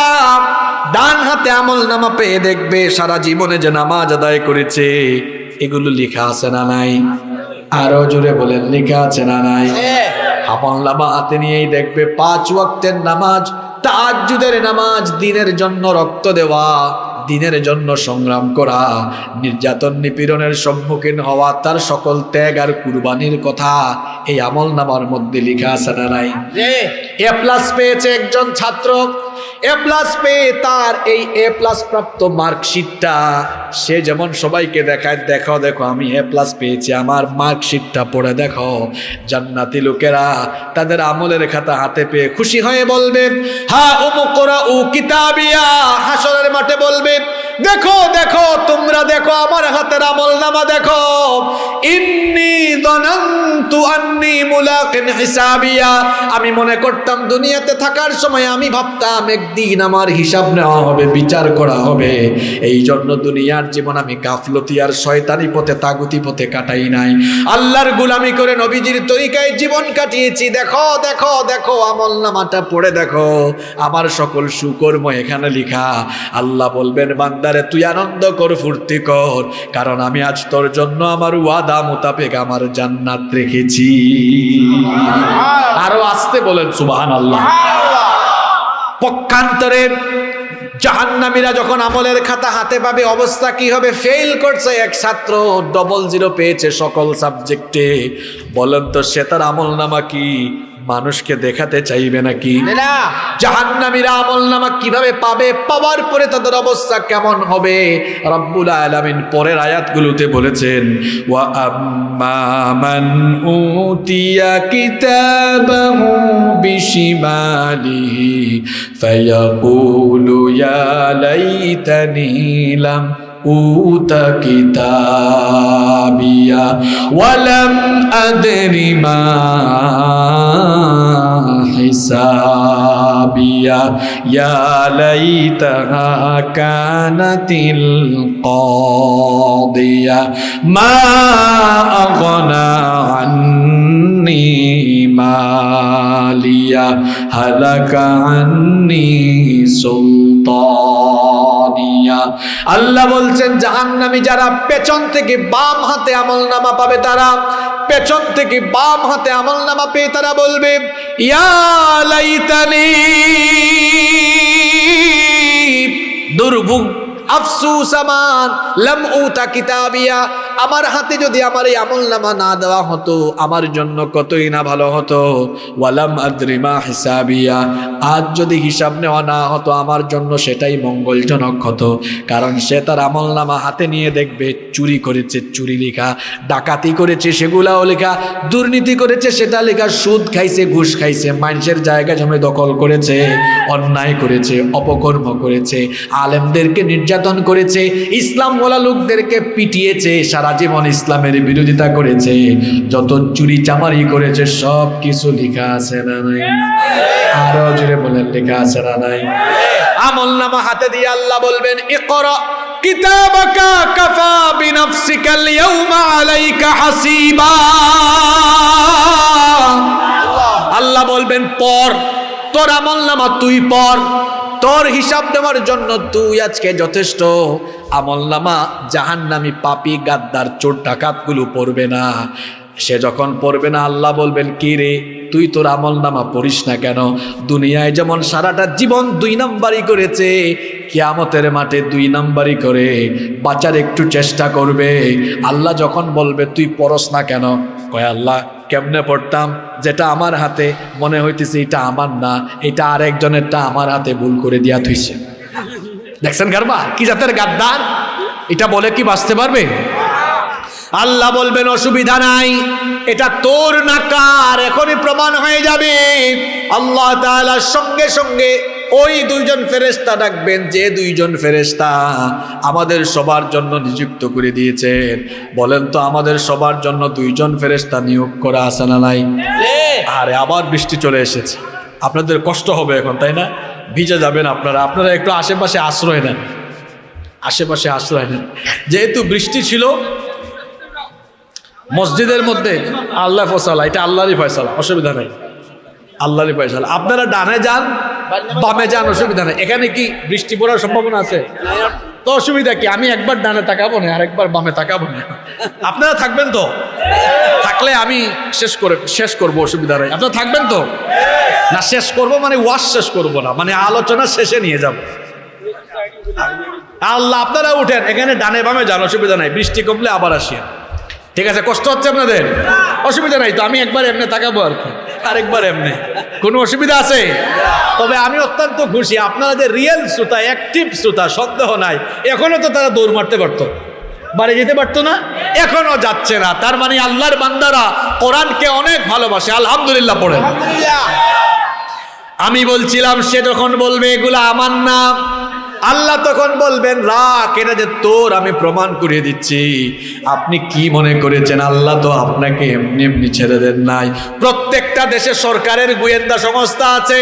ডান হাতে আমলনামা পেয়ে দেখবে সারা জীবনে যে নামাজ আদায় করেছে এগুলো লেখা আছে না নাই? আরো জোরে বলেন, লেখা আছে না নাই? আমলনামা হাতে নিয়েই দেখবে 5 ওয়াক্তের নামাজ, তাহাজ্জুদের নামাজ, দিনের জন্য রক্ত দেওয়া, দিনের জন্য সংগ্রাম করা, নির্যাতন নিপীড়নের সম্মুখীন হওয়া, তার সকল ত্যাগ আর কুরবানির কথা এই আমলনামার মধ্যে লেখা আছে না নাই? এ প্লাস পেয়েছে একজন ছাত্র, এ প্লাস পেয়ে তার এই এ প্লাস প্রাপ্ত মার্কশিটটা সে যেমন সবাইকে দেখায়, দেখো দেখো আমি এ প্লাস পেয়েছি, আমার মার্কশিটটা পড়ে দেখো। জান্নাতি লোকেরা তাদের আমলের খাতা হাতে পেয়ে খুশি হয়ে বলবে, হা উমুকরা উ কিতাবিয়া, হাসরের মাঠে বলবে, দেখো দেখো তোমরা দেখো আমার হাতের আমলনামা দেখো। ইন্নী যানানতু আন্নী মুলাকিন হিসাবিয়া, আমি মনে করতাম দুনিয়াতে থাকার সময় আমি ভাবতাম একদিন আমার হিসাব নেওয়া হবে, বিচার করা হবে। এই জন্য দুনিয়ার জীবন আমি গাফলতি আর শয়তানি পথে তাগুতি পথে কাটাই নাই, আল্লাহর গোলামি করে নবীজির তরিকায় জীবন কাটিয়েছি। দেখো দেখো দেখো আমলনামাটা পড়ে দেখো, আমার সকল সুকর্ম এখানে লেখা। আল্লাহ বলবেন, বান্দারে তুই আনন্দ কর, ফুর্তি কর, কারণ আমি আজ তোর জন্য আমার ওয়াদা মোতাবেক আমার জান্নাত রেখেছি। আরো আসতে বলেন সুবহানাল্লাহ। পক্ষান্তরে জাহান্নামীরা যখন আমলের খাতা হাতে পাবে অবস্থা কি হবে? ফেল করছে এক ছাত্র, 00 পেয়েছে সকল সাবজেক্টে। বলেন তো সে তার আমলনামা কি মানুষকে দেখাতে চাইবে নাকি? জাহান্নামীরা আমলনামা কিভাবে পাবে? পাওয়ার পরে তাদের অবস্থা কেমন হবে? রব্বুল আলামিন পরের আয়াতগুলোতে বলেছেন, ওয়া আম্মা মান উতিয়া কিতাবাহু বিশিমালিহি ফায়াকুলু ইয়া লাইতানি লাম উতা কিতাবিয়া ওয়ালাম আদরি মা হিসাবিয়া ইয়া লাইতাহা কানাতিল কাদিয়া মা আগনা আন্নি মালিয়া হালাকা আন্নি সুলতানিয়া। আল্লাহ বলছেন জাহান্নামী যারা পেছন থেকে বাম হাতে আমলনামা পাবে, তারা পেছন থেকে বাম হাতে আমলনামা পেয়ে তারা বলবে, ইয়া লাইতানি, দুর্ভোগ আফসুস আমান লাম উতা কিতাবিয়া, আমার হাতে যদি আমার এই আমলনামা না দেওয়া হতো আমার জন্য কতই না ভালো হতো। ওয়ালাম আদরি মা হিসাবিয়া, আজ যদি হিসাব নেওয়া না হতো আমার জন্য সেটাই মঙ্গলজনক হতো। কারণ সে তার আমলনামা হাতে নিয়ে দেখবে চুরি করেছে চুরি লেখা, ডাকাতি করেছে সেগুলাও লেখা, দুর্নীতি করেছে সেটা লেখা, সুদ খাইছে ঘুষ খাইছে, মানুষের জায়গা জমি দখল করেছে, অন্যায় করেছে, অপকর্ম করেছে, আলেমদেরকে নির্যাতন করেছে, ইসলাম ওয়ালা লোকদেরকে পিটিয়েছে, সারা জীবন ইসলামের বিরোধিতা করেছে, যত চুরি চামারি করেছে সব কিছু লেখা আছে না নাই? আরো জোরে বলেন, লেখা আছে না নাই? আমলনামা হাতে দিয়ে আল্লাহ বলবেন, ইকরা কিতাবাকা কাফা বিনাফসিকাল ইয়াউমা আলাইকা হাসিবা। আল্লাহ বলবেন পড়, তোর আমলনামা তুই পড়, তোর হিসাব দেওয়ার জন্য তুই আজকে যথেষ্ট। আমলনামা জাহান্নামী পাপী গাদ্দার চোর ডাকাতগুলো পড়বে না। সে যখন পড়বে না আল্লাহ বলবেন, কি রে তুই তোর আমলনামা পড়িস না কেন? দুনিয়ায় যেমন সারাটা জীবন 2 নাম্বারই করেছে, কিয়ামতের মাঠে 2 নাম্বারই করে বাঁচার একটু চেষ্টা করবে। আল্লাহ যখন বলবে তুই পড়স না কেন? কয় আল্লাহ কেমনে পড়তাম, যেটা আমার হাতে মনে হইতেছে এটা আমার না, এটা আরেকজনেরটা, আমার হাতে ভুল করে দিয়া থইছে। দেখছেন গারবা কি জাতের গাদ্দার? এটা বলে কি বাঁচতে পারবে? আল্লাহ বলবেন অসুবিধা নাই, এটা তোর না কার এখনই প্রমাণ হয়ে যাবে। আল্লাহ তাআলা সঙ্গে সঙ্গে ওই 2 জন ফেরেশতা ডাকবেন, যে 2 জন ফেরেশতা আমাদের সবার জন্য নিযুক্ত করে দিয়েছেন। বলেন তো আমাদের সবার জন্য 2 জন ফেরেশতা নিয়োগ করা আছে না নাই? আরে আবার বৃষ্টি চলে এসেছে, আপনাদের কষ্ট হবে এখন, তাই না? ভিজে যাবেন আপনারা। আপনারা একটু আশেপাশে আশ্রয় নেন, আশেপাশে আশ্রয় নেন। যেহেতু বৃষ্টি ছিল মসজিদের মধ্যে, আল্লাহ ফয়সালা, এটা আল্লাহরই ফয়সালা, অসুবিধা নাই, আল্লাহরই ফয়সালা। আপনারা ডানে যান বামে যান, অসুবিধা নেই। এখানে কি বৃষ্টি পড়ার সম্ভাবনা আছে? তো অসুবিধা কি? আমি একবার ডানে তাকাবো না, আরেকবার বামে তাকাবো না। আপনারা থাকবেন তো? থাকলে আমি শেষ করবো, অসুবিধা নেই। আপনারা থাকবেন তো? না শেষ করবো মানে ওয়াজ শেষ করবো না, মানে আলোচনা শেষে নিয়ে যাব। আল্লাহ আপনারা উঠেন, এখানে ডানে বামে যান, অসুবিধা নাই। বৃষ্টি কমলে আবার আসিয়া, ঠিক আছে? কষ্ট হচ্ছে আপনাদের? অসুবিধা নাই তো, আমি একবার এমনি তাকাবো আর কি, আরেকবার এমনি। কোনো অসুবিধা আছে? তবে আমি অত্যন্ত খুশি, আপনারা যে রিয়েল শ্রোতা, অ্যাক্টিভ শ্রোতা, সন্দেহ নাই। এখনো তো তারা দৌড় মারতে পারতো, বাড়ি যেতে পারতো না, এখনো যাচ্ছে না। তার মানে আল্লাহর বান্দারা কোরআনকে অনেক ভালোবাসে। আলহামদুলিল্লাহ পড়েন। আমি বলছিলাম সে যখন বলবে এগুলা আমার না, আল্লাহ তখন বলবেন রাখ, এটা যে তোর, আমি প্রমাণ করিয়ে দিচ্ছি। আপনি কি মনে করেছেন আল্লাহ তো আপনাকে এমনি এমনি ছেড়ে দেন নাই। প্রত্যেকটা দেশে সরকারের গোয়েন্দা সংস্থা আছে,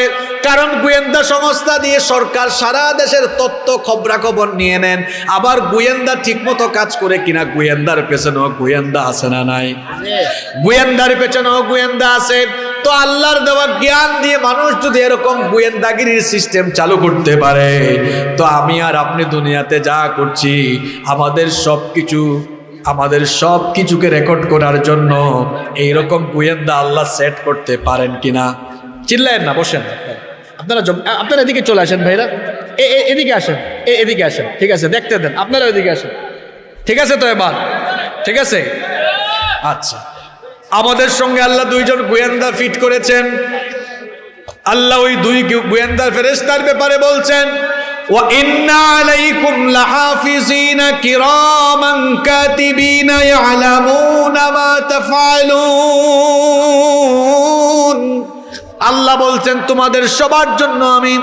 কারণ গোয়েন্দা সংস্থা দিয়ে সরকার সারা দেশের তথ্য খবরাখবর নিয়ে নেন। আবার গোয়েন্দা ঠিকমতো কাজ করে কিনা, গোয়েন্দার পেছনেও গোয়েন্দা আছে না নাই? গোয়েন্দার পেছনেও গোয়েন্দা আছে। তো আল্লাহর দেওয়া জ্ঞান দিয়ে মানুষ যদি এরকম গোয়েন্দাগিরির সিস্টেম চালু করতে পারে, তো আমি আর আপনি দুনিয়াতে যা করছি, আমাদের সব কিছুকে রেকর্ড করার জন্য এইরকম গোয়েন্দা আল্লাহ সেট করতে পারেন কিনা? চিল্লায়েন না, বসেন। আপনারা এদিকে চলে আসেন ভাইরা, এদিকে আসেন, এদিকে আসেন। ঠিক আছে, দেখতে দেন, আপনারা ওইদিকে আসেন। ঠিক আছে তো এবার? ঠিক আছে, আচ্ছা। আমাদের সঙ্গে আল্লাহ দুইজন গোয়েন্দা ফিট করেছেন। আল্লাহ ওই দুই গোয়েন্দা ফেরেশতার ব্যাপারে বলছেন, ওয়া ইন্না আলাইকুম লাহাফিজিনা কিরামান কাতিবিনা ইয়ালামুনা মা তাফআলুন। আল্লাহ বলছেন তোমাদের সবার জন্য আমি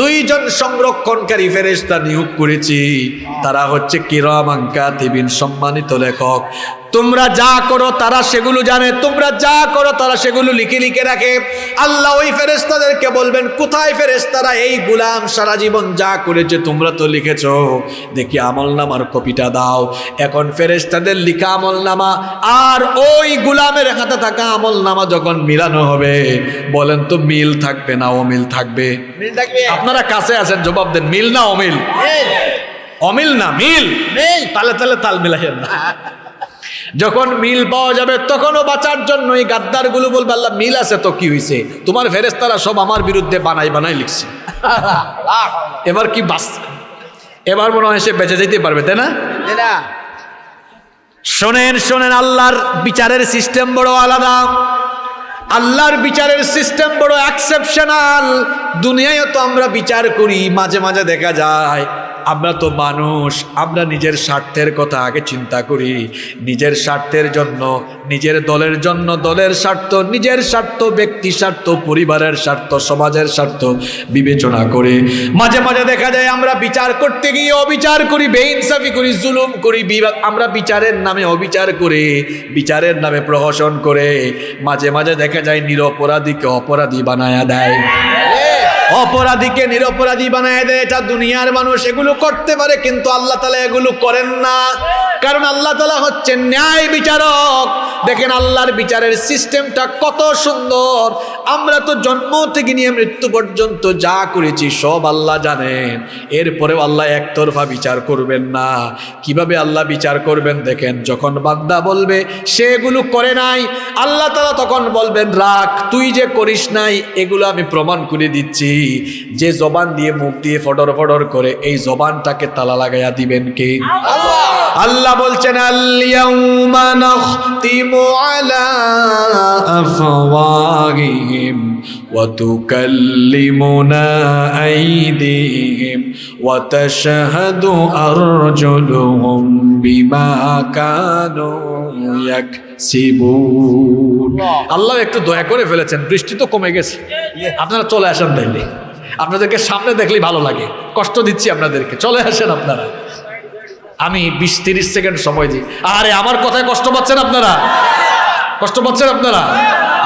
দুইজন সংরক্ষণকারী ফেরেশতা নিয়োগ করেছি। তারা হচ্ছে কিরামান কাতিবিন, সম্মানিত লেখক। তোমরা যা করো তারা সেগুলো জানে, তোমরা যা করো তারা সেগুলো লিখে লিখে রাখে। আল্লাহ ওই ফেরেশতাদেরকে বলবেন, কোথায় ফেরেশতারা? এই গোলাম সারা জীবন যা করেছে তোমরা তো লিখেছো, দেখি আমলনামার কপিটা দাও। এখন ফেরেশতাদের লিখা আমলনামা আর ওই গোলামের হাতে থাকা আমলনামা যখন মিলানো হবে, বলেন তো মিল থাকবে না অমিল থাকবে? মিল থাকবে। আপনারা কাছে আছেন, জবাব দেন, মিল না অমিল? অমিল না মিল। তালে তালে তাল মিলাইয়েন না। যখন মিল পাওয়া যাবে তখনও বাঁচার জন্য এই গাদ্দারগুলো বলবে, আল্লাহ মিল আছে তো কি হয়েছে, তোমার ফেরেশতারা সব আমার বিরুদ্ধে বানাই লিখছে। এবার কি বাস, এবার মনে হয় সে বেঁচে যেতে পারবে, তাই না? শোনেন, আল্লাহর বিচারের সিস্টেম বড় আলাদা। আল্লাহর বিচারের সিস্টেম বড় এক্সেপশনাল। দুনিয়ায় তো আমরা বিচার করি, মাঝে মাঝে দেখা যায় আমরা তো মানুষ, আমরা নিজের স্বার্থের কথা আগে চিন্তা করি, নিজের স্বার্থের জন্য, নিজের দলের জন্য দলের স্বার্থ, নিজের স্বার্থ, ব্যক্তি স্বার্থ, পরিবারের স্বার্থ, সমাজের স্বার্থ বিবেচনা করে মাঝে মাঝে দেখা যায় আমরা বিচার করতে গিয়ে অবিচার করি, বেইনসাফি করি, জুলুম করি। আমরা বিচারের নামে অবিচার করে, বিচারের নামে প্রহসন করে মাঝে মাঝে দেখা যায় নিরপরাধীকে অপরাধী বানায়া দেয়, অপরাধীকে নিরপরাধী বানায় দেয়। এটা দুনিয়ার মানুষ এগুলো করতে পারে, কিন্তু আল্লাহ তাআলা এগুলো করেন না, কারণ আল্লাহ তাআলা হচ্ছেন ন্যায় বিচারক। দেখেন আল্লাহর বিচারের সিস্টেমটা কত সুন্দর। আমরা তো জন্ম থেকে নিয়ে মৃত্যু পর্যন্ত যা করেছি সব আল্লাহ জানেন, এরপরেও আল্লাহ একতরফা বিচার করবেন না। কিভাবে আল্লাহ বিচার করবেন দেখেন, যখন বান্দা বলবে সেগুলো করে নাই, আল্লাহ তাআলা তখন বলবেন, রাখ, তুই যে করিস নাই এগুলো আমি প্রমাণ করে দিচ্ছি। যে জবান দিয়ে মুখ দিয়ে ফডর ফডর করে, এই জবানটাকে তালা লাগাইয়া দিবেন কে? আল্লাহ বলছেন, আল-ইয়াউমা নাখতিমু আলা আফওয়াহিহিম ওয়া তুকাল্লিমুনা আইদিহিম ওয়া তাশহাদু আরজুলুহুম বিমা কানু ইয়াকসিবুন। আল্লাহ একটু দয়া করে ফেলেছেন, বৃষ্টি তো কমে গেছে, আপনারা চলে আসেন। তাইলে আপনাদেরকে সামনে দেখলেই ভালো লাগে, কষ্ট দিচ্ছি আপনাদেরকে, চলে আসেন আপনারা। আমি 20-30 সেকেন্ড সময় দিই। আরে আমার কথায় কষ্ট পাচ্ছেন আপনারা? কষ্ট পাচ্ছেন আপনারা?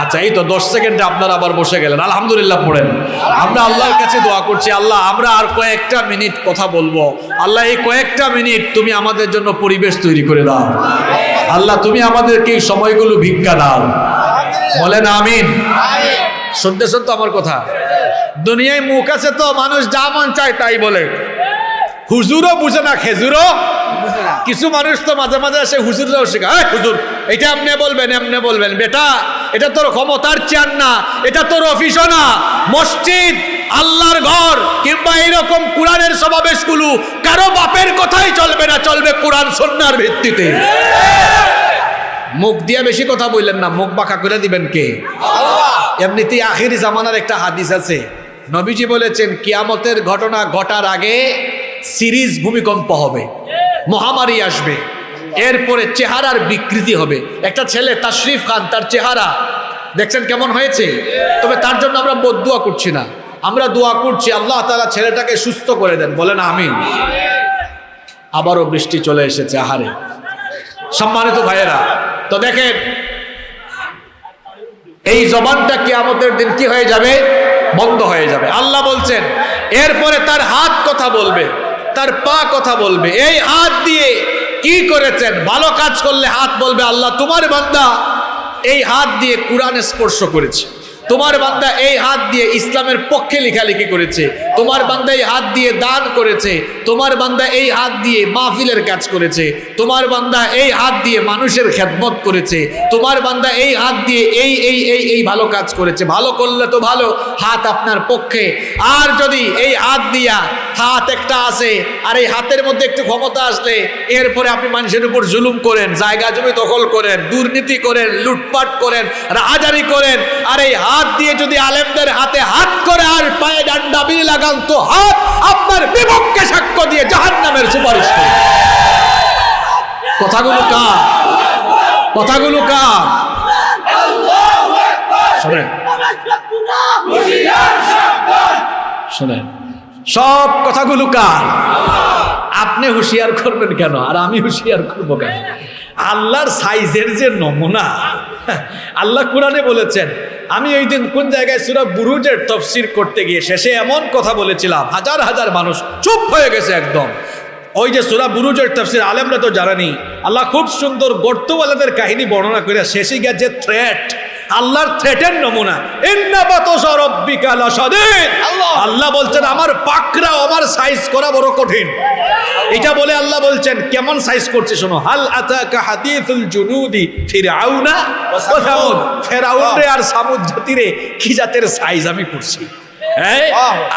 আচ্ছা, এই তো 10 সেকেন্ডে আপনারা আবার বসে গেলেন। আলহামদুলিল্লাহ পড়েন। আমরা আল্লাহর কাছে দোয়া করছি, আল্লাহ আমরা আর কয়েকটা মিনিট কথা বলবো। আল্লাহ এই কয়েকটা মিনিট তুমি আমাদের জন্য পরিবেশ তৈরি করে দাও। আল্লাহ তুমি আমাদেরকে এই সময়গুলো ভিক্ষা দাও। বলেন আমিন। শুনতেছেন তো আমার কথা? দুনিয়ায় মুখ আছে তো, মানুষ যা মন চায় তাই বলে। হুজুরও বুঝে না, খেজুরও। কিছু মানুষ তো মাঝে মাঝে এসে হুজুররাও শেখায়, হুজুর এটা আপনি বলবেন, এমনি বলবেন। বেটা, এটা তোর ক্ষমতার চেয়ার না, এটা তোর অফিসও না, মসজিদ, আল্লাহর ঘর, কিংবা এইরকম কোরআনের সমাবেশগুলো কারো বাপের কথাই চলবে না, চলবে কোরআন সুন্নাহর ভিত্তিতে। মুখ দিয়া বেশি কথা বললেন না, মুখ বাঁকা করে দিবেন কে? এমনিতেই আখিরি জামানার একটা হাদিস আছে, নবীজি বলেছেন কিয়ামতের ঘটনা ঘটার আগে সিরিজ ভূমিকম্প হবে, মহামারী আসবে, এরপরে চেহারার বিকৃতি হবে। একটা ছেলে তাশরিফ খান, তার চেহারা দেখছেন কেমন হয়েছে, তবে তার জন্য আমরা বদদুয়া করছি না, আমরা দোয়া করছি আল্লাহ তাআলা ছেলেটাকে সুস্থ করে দেন, বলেন আমিন। আবারও বৃষ্টি চলে এসেছে, আহারে সম্মানিত ভাইয়েরা। তো দেখেন এই জবানটা কিয়ামতের দিন কি হয়ে যাবে? বন্ধ হয়ে যাবে। আল্লাহ বলছেন এরপরে তার হাত কথা বলবে, তার পা কথা বলবে। এই হাত দিয়ে কি করেছেন? ভালো কাজ করলে হাত বলবে আল্লাহ তোমার বান্দা এই হাত দিয়ে কোরআন স্পর্শ করেছে, তোমার বান্দা এই হাত দিয়ে ইসলামের পক্ষে লেখালেখি করেছে, তোমার বান্দা এই হাত দিয়ে দান করেছে, তোমার বান্দা এই হাত দিয়ে মাহফিলের কাজ করেছে, তোমার বান্দা এই হাত দিয়ে মানুষের খেদমত করেছে, তোমার বান্দা এই হাত দিয়ে এই এই এই এই ভালো কাজ করেছে। ভালো করলে তো ভালো, হাত আপনার পক্ষে। আর যদি এই হাত দিয়া, হাত একটা আছে আর এই হাতের মধ্যে একটু ক্ষমতা আসলে এরপরে আপনি মানুষের উপর জুলুম করেন, জায়গা জমি দখল করেন, দুর্নীতি করেন, লুটপাট করেন, রাহাজারি করেন, আর এই হাত দিয়ে যদি আলেমদের হাতে হাত করে আর পায়ে ডান্ডা বিলি লাগান, তো হাত আপনার বিপক্ষে সাক্ষ্য দিয়ে জাহান্নামের সুপারিশ করে। কথাগুলো কার? কথাগুলো কার? শোনেন শোনেন, সব কথাগুলো কার? আপনি হুঁশিয়ার করবেন কেন আর আমি হুঁশিয়ার করবো কেন? আল্লাহর সাইজের যে নমুনা আল্লাহ কোরআনে বলেছেন। আমি ওই দিন কোন জায়গায় সূরা বুরুজের তাফসীর করতে গিয়ে শেষে এমন কথা বলেছিলাম, হাজার হাজার মানুষ চুপ হয়ে গেছে একদম। ওই যে সূরা বুরুজের তাফসীর আলেমরা তো জানেনি, আল্লাহ খুব সুন্দর গর্তওয়ালাদের কাহিনী বর্ণনা করে শেষে গিয়ে যে থ্রেট, আল্লাহর থ্রেটের নমুনা, ইন্না বাতাশা রাব্বিকা লাশাদীদ। আল্লাহ বলছেন আমার পাকড়াও, আমার সাইজ করা বড় কঠিন। এটা বলে আল্লাহ বলছেন কেমন সাইজ করছে শোনো, হাল আতাকা হাদিসুল জুনুদি ফিরআউনা ওয়া সামুদ। ফিরআউন রে আর সামুদ জাতিরে কি জাতের সাইজ আমি করছি,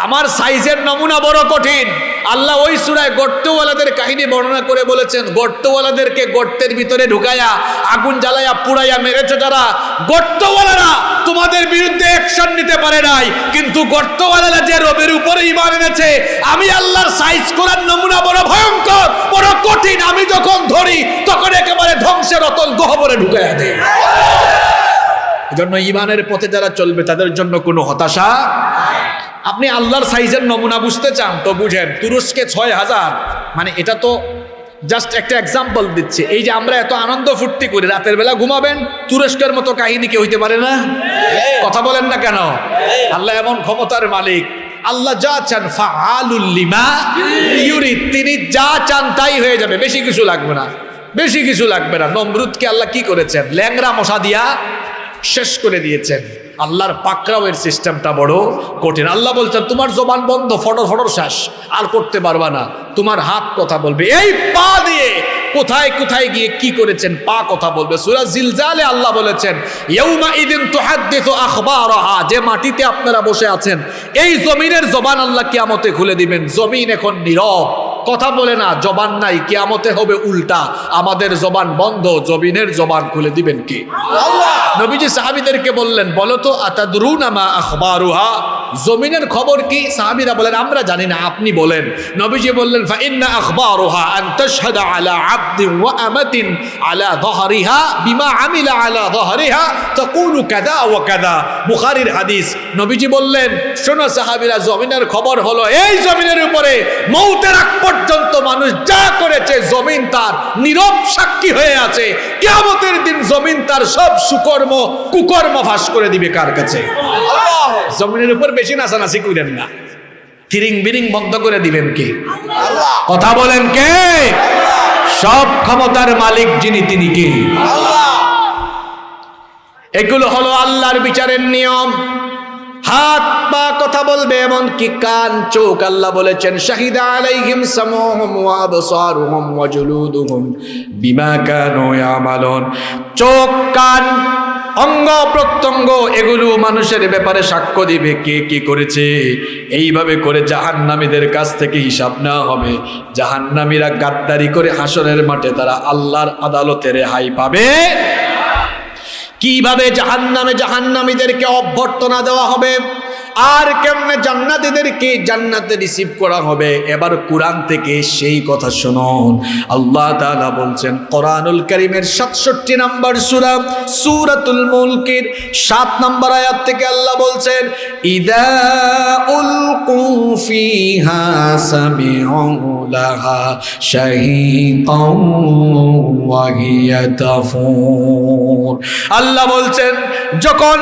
আমার সাইজের নমুনা বড় কঠিন। আল্লাহ ওই সূরায় গর্তওয়ালাদের কাহিনী বর্ণনা করে বলেছেন, গর্তওয়ালাদেরকে গর্তের ভিতরে ঢুকায়া আগুন জ্বালায়া পুড়াইয়া মেরেছো যারা, গর্তওয়ালারা তোমাদের বিরুদ্ধে অ্যাকশন নিতে পারে নাই, কিন্তু গর্তওয়ালারা যে রবের উপরে ঈমান এনেছে, আমি আল্লাহর সাইজ করার নমুনা বড় ভয়ঙ্কর, বড় কঠিন। আমি যখন ধরি তখন একেবারে ধ্বংসের অতল গহ্বরে ঢুকাইয়া দেই। এজন্য ঈমানের পথে যারা চলবে তাদের জন্য কোনো হতাশা। আপনি আল্লাহর সাইজের নমুনা বুঝতে চান তো বুঝেন, তুরস্কে ৬,০০০, মানে এটা তো জাস্ট একটা এক্সাম্পল দিচ্ছে। এই যে আমরা এত আনন্দ ফুর্তি করি, রাতের বেলা ঘুমাবেন, তুরস্কের মতো কাহিনী কি হইতে পারে না? কথা বলেন না কেন? আল্লাহ এমন ক্ষমতার মালিক, আল্লাহ যা চান ফাআলুল লিমা ইউরিদ, তিনি যা চান তাই হয়ে যাবে, বেশি কিছু লাগবে না, বেশি কিছু লাগবে না। নমরুদকে আল্লাহ কি করেছেন? ল্যাংরা মশা দিয়া শেষ করে দিয়েছেন। আল্লাহর পাকড়াওয়ের সিস্টেমটা বড় কঠিন। আল্লাহ বলছেন তোমার জবান বন্ধ, ফটর ফটর শেষ, আর করতে পারবা না। তোমার হাত কথা বলবে, এই পা দিয়ে কোথায় কোথায় গিয়ে কি করেছেন, পা কথা বলবে। সূরা জিলজালে আল্লাহ বলেছেন ইয়াউমা ইদিন তুহাদ্দিসু আখবারাহা, যে মাটিতে আপনারা বসে আছেন এই জমিনের জবান আল্লাহ কিয়ামতে খুলে দিবেন। জমিন এখন নীরব, কথা বলে না, জবান নাই। কিয়ামতে হবে উল্টা, আমাদের জবান বন্ধ, জমিনের জবান খুলে দিবেন কে? আল্লাহ। নবীজি সাহাবীদেরকে বললেন বলো তো আতাদরুনা মা আখবারুহা, জমিনের খবর কি? সাহাবীরা বলেন আমরা জানি না, আপনি বলেন। নবীজি বললেন ফা ইন্না আখবারুহা আন তাশহাদা আলা আবদিন ওয়া আমাতিন আলা যহরিহা বিমা আমিলা আলা যহরিহা তাকুলু কাযা ওয়া কাযা। বুখারীর হাদিস। নবীজি বললেন শোনো সাহাবীরা, জমিনের খবর হলো এই জমিনের উপরে মওতের আগ পর্যন্ত মানুষ যা করেছে জমিন তার নীরব সাক্ষী হয়ে আছে। কিয়ামতের দিন জমিন তার সব সুকর্ম কুকর্ম ফাঁস করে দিবে কার কাছে? জমিনের উপর বেশি নাচানাচি করেন না, থিরিং বিরিং বন্ধ করে দিবেন কে? কথা বলেন কে? সব ক্ষমতার মালিক যিনি তিনি কে? এগুলো হলো আল্লাহর বিচারের নিয়ম। হাত পা কথা বলবে, এমনকি কান চোখ। আল্লাহ বলেছেন শাহিদা আলাইহিম সামউহুম ওয়া আবসারুহুম ওয়া জুলুদুহুম বিমা কানু ইয়ামালুন। চোখ কান অঙ্গ প্রত্যঙ্গ এগুলো মানুষের ব্যাপারে সাক্ষ্য দিবে কে কি করেছে। এইভাবে করে জাহান্নামীদের কাছ থেকে হিসাব নেওয়া হবে। জাহান্নামীরা গাদ্দারি করে হাসরের মাঠে তারা আল্লাহর আদালতে রেহাই পাবে কিভাবে জাহান্নামে জাহান্নামীদেরকে অভ্যর্থনা দেওয়া হবে, আর কেমনে জান্নাতীদেরকে জান্নাতে রিসিভ করা হবে। এবার কোরআন থেকে সেই কথা শুনুন। আল্লাহ তাআলা বলছেন কোরআনুল কারীমের 67 নম্বর সূরা সূরাতুল মুলকের 7 নম্বর আয়াত থেকে আল্লাহ বলছেন, ইদা উলকু ফিহা সামিউ লাহা শাহীকাও ওয়া হিয়া তাফুর। আল্লাহ বলছেন যখন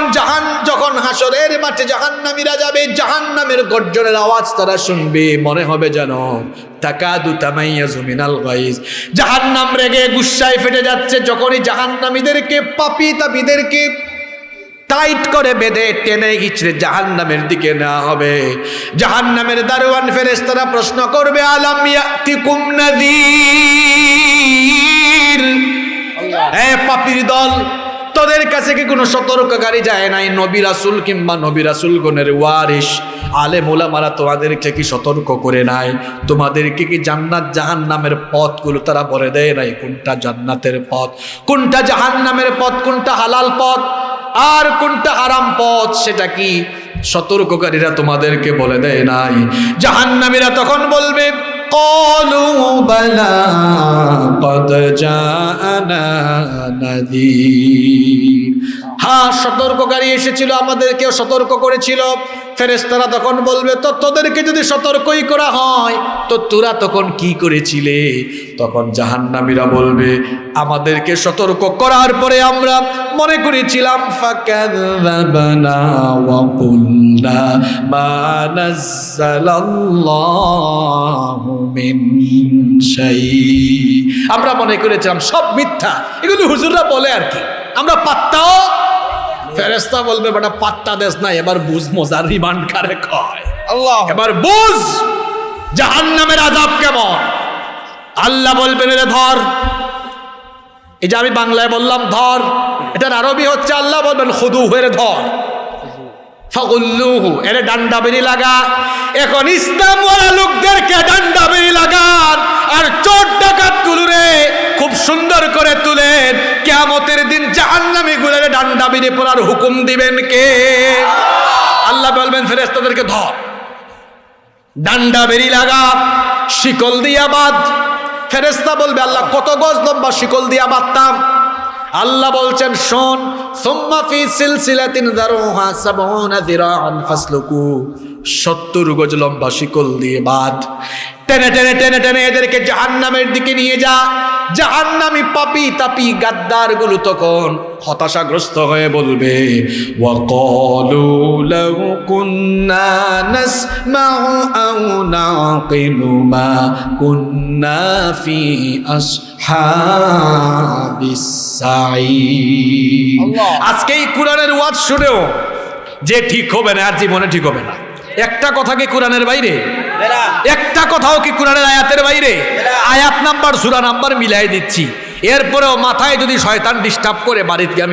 হাসরের মাঠে জাহান্নামীরা যাবে, জাহান্নামের গর্জনের আওয়াজ তারা শুনবে, মনে হবে যেন তাকাদু তামাইয়াজু মিনাল গায়জ, জাহান্নাম রেগে গুসায় ফেটে যাচ্ছে। যখনই জাহান্নামীদেরকে পাপী তাপীদেরকে টাইট করে বেঁধে টেনে হিচড়ে জাহান্নামের দিকে নেওয়া হবে, জাহান্নামের দারোয়ান ফেরেশতারা প্রশ্ন করবে, আলাম ইয়াতিকুম নাযীর, হে পাপীর দল, তোদের কাছে কি কোনো সতর্ককারী যায় নাই? নবী রাসূল কিংবা নবী রাসূলগণের ওয়ারিস আলেম ওলামারা তোমাদেরকে কি সতর্ক করে নাই? তোমাদেরকে কি জান্নাত জাহান্নামের পথগুলো তারা বলে দেয় নাই? কোনটা জান্নাতের পথ, কোনটা জাহান্নামের পথ, কোনটা হালাল পথ আর কোনটা হারাম পথ, সেটা কি সতর্ককারীরা তোমাদেরকে বলে দেয় নাই? জাহান্নামীরা তখন বলবে, ক্বালু বালা ক্বাদ জাআনা নাযীর, হ্যাঁ সতর্ককারী এসেছিল, আমাদেরকেও সতর্ক করেছিল। ফেরেশতারা তখন বলবে, তো তোদেরকে যদি সতর্কই করা হয় তো তোরা তখন কি করেছিলে? তখন জাহান্নামীরা বলবে, আমাদেরকে সতর্ক করার পরে আমরা মনে করেছিলাম ফাকাযাবানা ওয়া কুলনা মা নাযালাল্লাহু মিন শাই, আমরা মনে করেছিলাম সব মিথ্যা, এগুলো হুজুররা বলে আর কি, আমরা পাত্তাও। ফেরেশতা বলবে, বেটা পাত্তা দেশ না, এবার বুঝ মজার রিমান্ড কারে কয়, আল্লাহ এবার বুঝ জাহান্নামের আযাব কেমন। আল্লাহ বলবেন, রে ধর, এই যে আমি বাংলায় বললাম ধর, এটার আরবি হচ্ছে আল্লাহ বলবেন খুদুহু, এর ধর, ফাগুল্লুহু, এর ডান্ডা বেরি লাগা। এখন ইসলাম ওয়ালা লোকদেরকে ডান্ডা বেরি লাগান, আর চোর ডাকাত গুলোরে খুব সুন্দর করে তুলেন। কিয়ামতের দিন জাহান্নামী গুলোরে ডান্ডা বেরি পড়ার হুকুম দিবেন কে? আল্লাহ বলবেন ফেরেশতাদেরকে ধর, ডান্ডা বেরি লাগা, শিকল দিয়া বাঁধ। ফেরেশতা বলবে, আল্লাহ কত গজ লম্বা শিকল দিয়া বাঁধতাম? আল্লাহ বলছেন শোন, সুম্মা ফি সিলসিলাতিন যারুহা 70 যিরাআন ফাসলুকু, 70 গজ লম্বা শিকল দিয়ে বাঁধ। টেনে টেনে টেনে টেনে এদেরকে জাহান্নামের দিকে নিয়ে যা। জাহান্নামী পাপী তাপী গাদ্দার গুলো তখন হতাশাগ্রস্ত হয়ে বলবে, ওয়া ক্বালু লাউ কুন্না নাসমাউ আও নাকিলু মা কুন্না ফি আসহাবিস সাঈর। আজকে এই কোরআনের ওয়াজ শুনেও যে ঠিক হবে না, আর জীবনে ঠিক হবে না। একটা কথা কি কোরআনের বাইরে? একটা কথাও কি কোরআনের আয়াতের বাইরে? আয়াত নাম্বার সূরা নাম্বার মিলাই দিচ্ছি, এরপরেও মাথায় যদি শয়তান ডিস্টার্ব করে বাড়িতে গিয়ে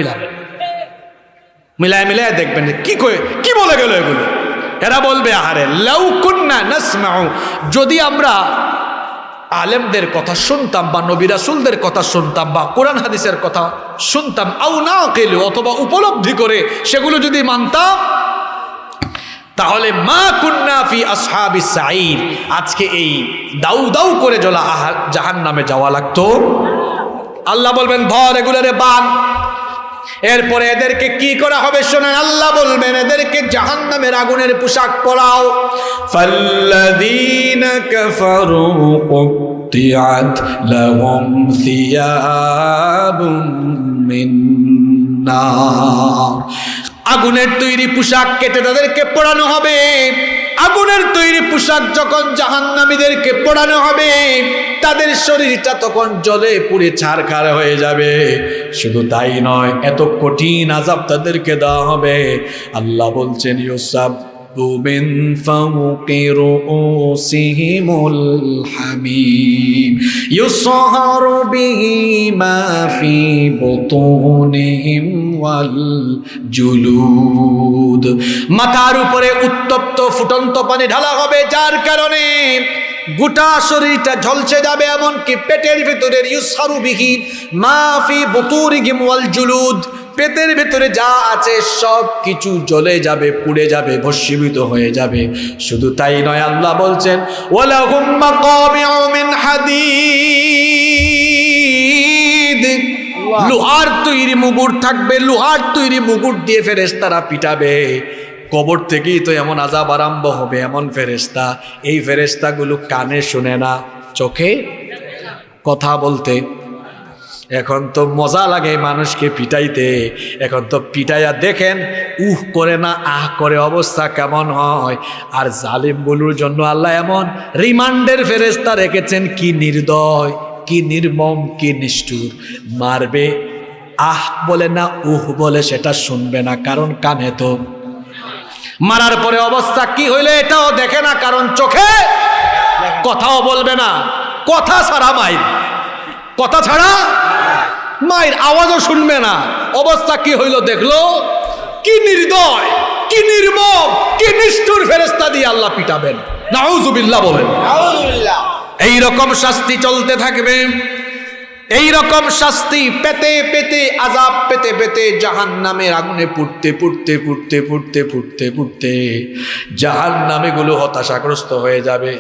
মিলায় দেখবেন যে কি বলে গেল এগুলো। এরা বলবে, আহারে লাউ কুন্না নাসমাউ, যদি আমরা আলেমদের কথা শুনতাম বা নবী রাসূলদের কথা শুনতাম বা কোরআন হাদিসের কথা শুনতাম, আও নাকিলু, অথবা উপলব্ধি করে সেগুলো যদি মানতাম, তাহলে মা কুন্না ফি আসহাবিস সাঈর, আজকে এই দাউ দাউ করে জ্বলা জাহান্নামে যাওয়া লাগতো। আল্লাহ বলবেন ধর এগুলোরে বান। এরপরে এদেরকে কি করা হবে শোনেন, আল্লাহ বলবেন এদেরকে জাহান্নামের আগুনের পোশাক পরাও। ফাল্লাযীনা কাফারু কুত্তিআত লাহুম সিয়াবুম মিন নার, আগুনের তৈরি পোশাক কেটে তাদেরকে পরানো হবে। আগুনের তৈরি পোশাক যখন জাহান্নামীদেরকে পরানো হবে, তাদের শরীরটা তখন জ্বলে পুড়ে ছারখার হয়ে যাবে। শুধু তাই নয়, এত কঠিন আযাব তাদেরকে দেওয়া হবে। আল্লাহ বলছেন, ইউসাব্বু মিন ফাওকি রুউসিহিমুল হামীম ইউসহারু বিহি মা ফি বুতুনিহিম ওয়াল জুলুদ, মাথার উপরে উত্তপ্ত ফুটন্ত পানি ঢালা হবে, যার কারণে গোটা শরীরটা ঝলসে যাবে, এমনকি পেটের ভিতরের ইউসহারু বিহি মা ফি বুতুনিহিম ওয়াল জুলুদ, পেটের ভেতরে যা আছে সব কিছু জ্বলে যাবে, পুড়ে যাবে, ভস্মীভূত হয়ে যাবে। শুধু তাই নয়, আল্লাহ বলছেন ওয়ালাহুম মাকামিউ মিন হাদীদ, লোহার তৈরি মুগুর থাকবে, লোহার তৈরি মুগুর দিয়ে ফেরেশতারা পিটাবে। কবর থেকেই তো এমন আযাব আরম্ভ হবে, এমন ফেরেশতা, এই ফেরেশতাগুলো কানে শুনে না, চোখে কথা বলতে। এখন তো মজা লাগে মানুষকে পিটাইতে, এখন তো পিটাইয়া দেখেন উহ করে না আহ করে, অবস্থা কেমন হয়। আর জালিমগুলোর জন্য আল্লাহ এমন রিমান্ডের ফেরেশতা রেখেছেন, কি নির্দয়, কি নির্মম, কি নিষ্ঠুর। মারবে, আহ বলে না উহ বলে সেটা শুনবে না, কারণ কানে তো। মারার পরে অবস্থা কি হইলে এটাও দেখে না, কারণ চোখে কথাও বলবে না। কথা ছাড়া মাইর, কথা ছাড়া মায়ের আওয়াজও শুনবে না। অবস্থা কি হইল দেখলো। কি নির্দয়, কি নির্মম, কি নিষ্ঠুর ফেরেশতা দিয়ে আল্লাহ পিটাবেন। নাউযুবিল্লাহ বলেন। এই রকম শাস্তি চলতে থাকবে, এই রকম শাস্তি পেতে পেতে, আযাব পেতে পেতে জাহান্নামের আগুনে পুড়তে পুড়তে পুড়তে পুড়তে পুড়তে পুড়তে জাহান্নামে গুলো হতাশাগ্রস্ত হয়ে যাবে।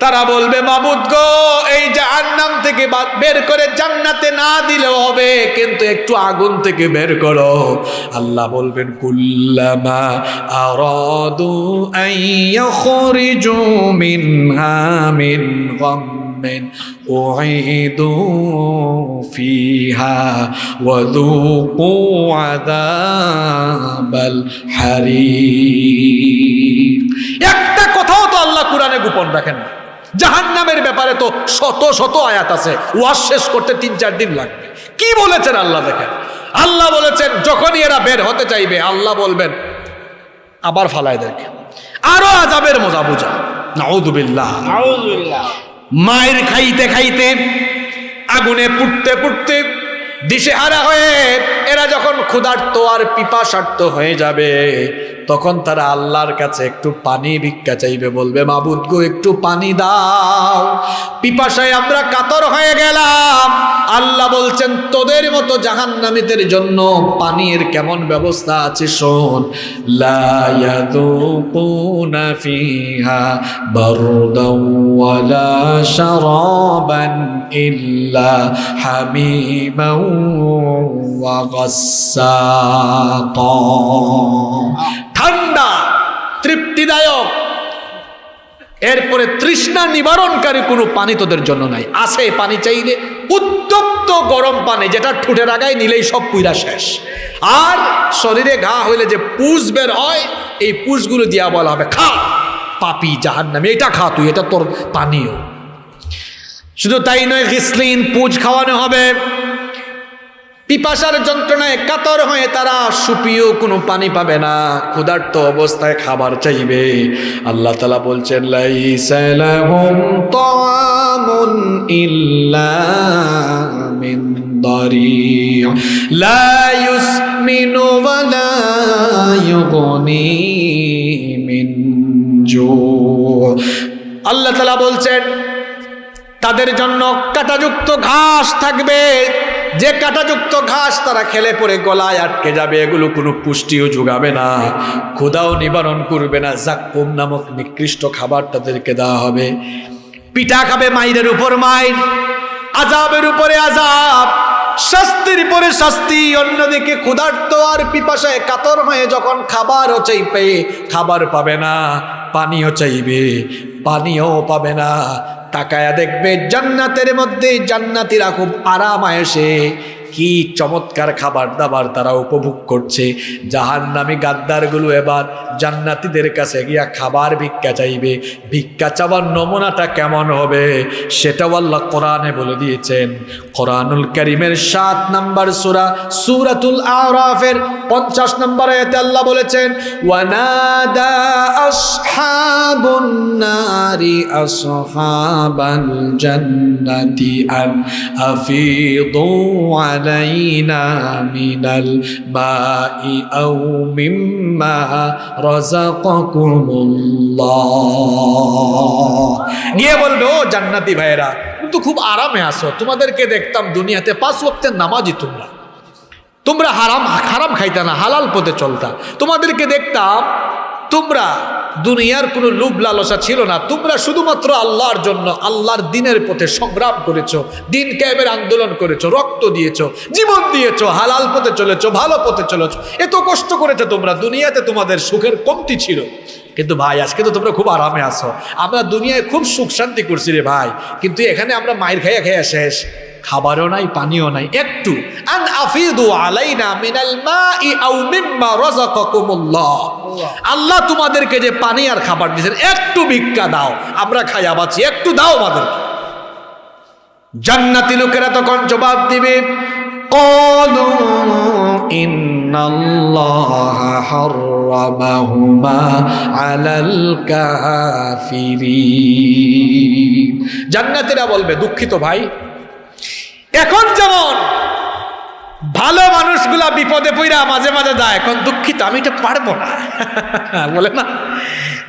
তারা বলবে মাবুদ গো, এই জাহান্নাম থেকে বের করে জান্নাতে না দিলেও হবে, কিন্তু একটু আগুন থেকে বের করো। আল্লাহ বলবেন কুল্লামা আরাদু আইয়াখরিজু মিনহা মিন গাম্মিন উঈদু ফিহা ওয়াযুকু আযাবাল হারিক। একটা কথাও তো আল্লাহ কোরআনে গোপন রাখেন না। জাহান্নামের ব্যাপারে তো শত শত আয়াত আছে, ওয়াজ শেষ করতে 3-4 দিন লাগবে। কি বলেছেন আল্লাহ দেখেন। আল্লাহ বলেছেন যখনই এরা বের হতে চাইবে, আল্লাহ বলবেন আবার ফালায় দেখে, আরো আযাবের মজা বুঝা। নাউযুবিল্লাহ, নাউযুবিল্লাহ। মায়ের খাইতে খাইতে, আগুনে পুড়তে পুড়তে, দিশেহারা হয়ে এরা যখন ক্ষুধার্ত আর পিপাসার্ত হয়ে যাবে, তখন তারা আল্লাহর কাছে একটু পানি ভিক্ষা চাইবে। বলবে মাবুদ গো, একটু পানি দাও, পিপাসায় আমরা কাতর হয়ে গেলাম। আল্লাহ বলছেন তোদের মতো জাহান্নামীদের জন্য পানির কেমন ব্যবস্থা আছে শোন। লা ইয়াযুকুনা ফিহা বারদাও ওয়ালা শারাবান ইল্লা হামিমাও ওয়া গাসসাকা। ঠান্ডা, তৃপ্তিদায়ক, এরপরে তৃষ্ণা নিবারণকারী কোনো পানি তোদের জন্য নাই। আছে পানি চাইলে উত্তপ্ত গরম পানি, যেটা ঠুটের আগায় নিলেই সব পুইরা শেষ। আর শরীরে ঘা হইলে যে পুষ বের হয়, এই পুষগুলো দিয়া বলা হবে খা পাপী জাহান্নামী, এটা খা তুই, এটা তোর পানীয়। শুধু তাই নয়, গিসলিন পুজ খাওয়ানো হবে। পিপাসার যন্ত্রণায় কাতর হয়ে তারা সুপিও কোনো পানি পাবে না, ক্ষুধার্ত অবস্থায় খাবার চাইবে। আল্লাহ তাআলা বলছেন লাইসা লাহুম তাআমুন ইল্লা মিন দারি' লা ইউসমিনু ওয়া লা ইউগনি মিন জু'। আল্লাহ তাআলা বলছেন তাদের জন্য কাঁটাযুক্ত ঘাস থাকবে, যে কাঁটাযুক্ত ঘাস তারা খেলে পরে গলায় আটকে যাবে, এগুলো কোনো পুষ্টিও যোগাবে না, ক্ষুধাও নিবারণ করবে না। জাক্কুম নামক নিকৃষ্ট খাবার তাদেরকে দেওয়া হবে। পিঠা খাবে মাইরের উপর মাইর, আযাবের উপরে আযাব, শাস্তির পরে শাস্তি। অন্যদিকে ক্ষুধার্ত আর পিপাসায় কাতর হয়ে যখন খাবারও চাইবে, খাবার পাবে না, পানিও চাইবে, পানিও পাবে না। তাকায়া দেখবে জান্নাতের মধ্যে জান্নাতীরা খুব আরাম আয়েশে কি চমৎকার খাবার দাবার তারা উপভোগ করছে। জাহান্নামী গাদ্দারগুলো এবার জান্নাতীদের কাছে গিয়া খাবার ভিক্ষা চাইবে। ভিক্ষা চাওয়ার নমুনাটা কেমন হবে সেটাও আল্লাহ কোরআনে বলে দিয়েছেন। কোরআনুল কারীমের 7 নম্বর সূরা সূরাতুল আরাফের 50 নম্বর আয়াতে আল্লাহ বলেছেন ওয়ানাদা আসহাবুন নারি আসহাবাল জান্নাতি আন আফিদু আলাইনা মিনাল মাই আও মিম্মা রাযাকাকুমুল্লাহ। গিয়ে বলবে ও জান্নাতি ভাইরা, তুমি তো খুব আরামে আছো, তোমাদেরকে দেখতাম দুনিয়াতে 5 ওয়াক্তের নামাজি তোমরা, তোমরা হারাম খাইতা না, হালাল পথে চলতা। তোমাদেরকে দেখতাম তোমরা দুনিয়ার কোনো লোভ লালসা ছিল না, তোমরা শুধুমাত্র আল্লাহর জন্য আল্লাহর দিনের পথে সংগ্রাম করেছো, দিন কায়েমের আন্দোলন করেছো, রক্ত দিয়েছো, জীবন দিয়েছো, হালাল পথে চলেছো, ভালো পথে চলেছো, এত কষ্ট করেছো তোমরা। দুনিয়াতে তোমাদের সুখের কমতি ছিল, কিন্তু ভাই আজকে তো তোমরা খুব আরামে আছো। আমরা দুনিয়ায় খুব সুখ শান্তি করছি রে ভাই, কিন্তু এখানে আমরা মায়ের খাইয়া খাইয়া শেষ, খাবারও নাই, পানিও নাই। একটু আন আফিদু আলাইনা মিনাল মাই আও মিম্মা রাযাকাকুমুল্লাহ, আল্লাহ তোমাদেরকে যে পানি আর খাবার দিয়েছেন, একটু ভিক্ষা দাও, আমরা খাইয়া বাঁচি, একটু দাও আমাদেরকে। জান্নাতি লোকেরা তখন জবাব দিবে, ক্বালু ইন্নাল্লাহা হাররামাহুমা আলাল কাফিরিন। জান্নাতীরা বলবে, দুঃখিত ভাই, এখন যেমন ভালো মানুষগুলা বিপদে পড়া মাঝে মাঝে যায়, এখন দুঃখিত আমি এটা পারবো না বলে না।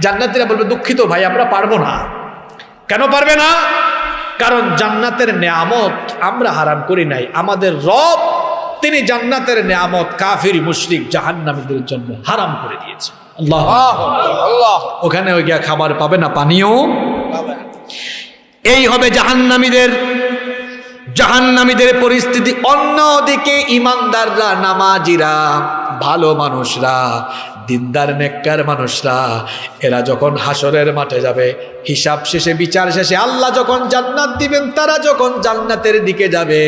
জান্নাতীরা বলবে, দুঃখিত ভাই আমরা পারবো না। কেন পারবে না? কারণ জান্নাতের নেয়ামত আমরা হারাম করি নাই, আমাদের রব তিনি জান্নাতের নেয়ামত কাফির মুশরিক জাহান্নামীদের জন্য হারাম করে দিয়েছে। আল্লাহ আল্লাহ, ওখানে ওই গিয়া খাবার পাবে না, পানিও পাবে না। এই হবে জাহান্নামীদের পরিস্থিতি। অন্যদিকে ইমানদাররা, নামাজিরা, ভালো মানুষরা, দিনদার নেককার মানুষরা, এরা যখন হাসরের মাঠে যাবে, হিসাব শেষে, বিচার শেষে আল্লাহ যখন জান্নাত দিবেন, তারা যখন জান্নাতের দিকে যাবে,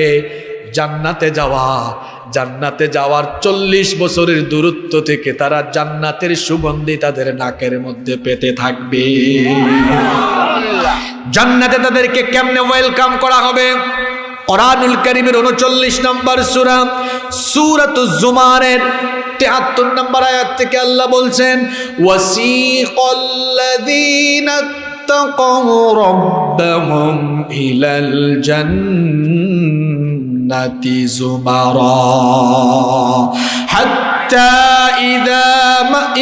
জান্নাতে যাওয়ার 40 বছরের দূরত্ব থেকে তারা জান্নাতের সুগন্ধি তাদের নাকের মধ্যে পেতে থাকবে। জান্নাতে তাদেরকে কেমনে ওয়েলকাম করা হবে? কুরআনুল কারীমের 39 নম্বর সূরা, সূরাতুজ জুমারের 73 নম্বর আয়াত থেকে আল্লাহ বলছেন, ওয়াসিকাল্লাযীনা তাকাউ রাব্বাহুম ইলাল জান্নাতি যুমারা হাত্তা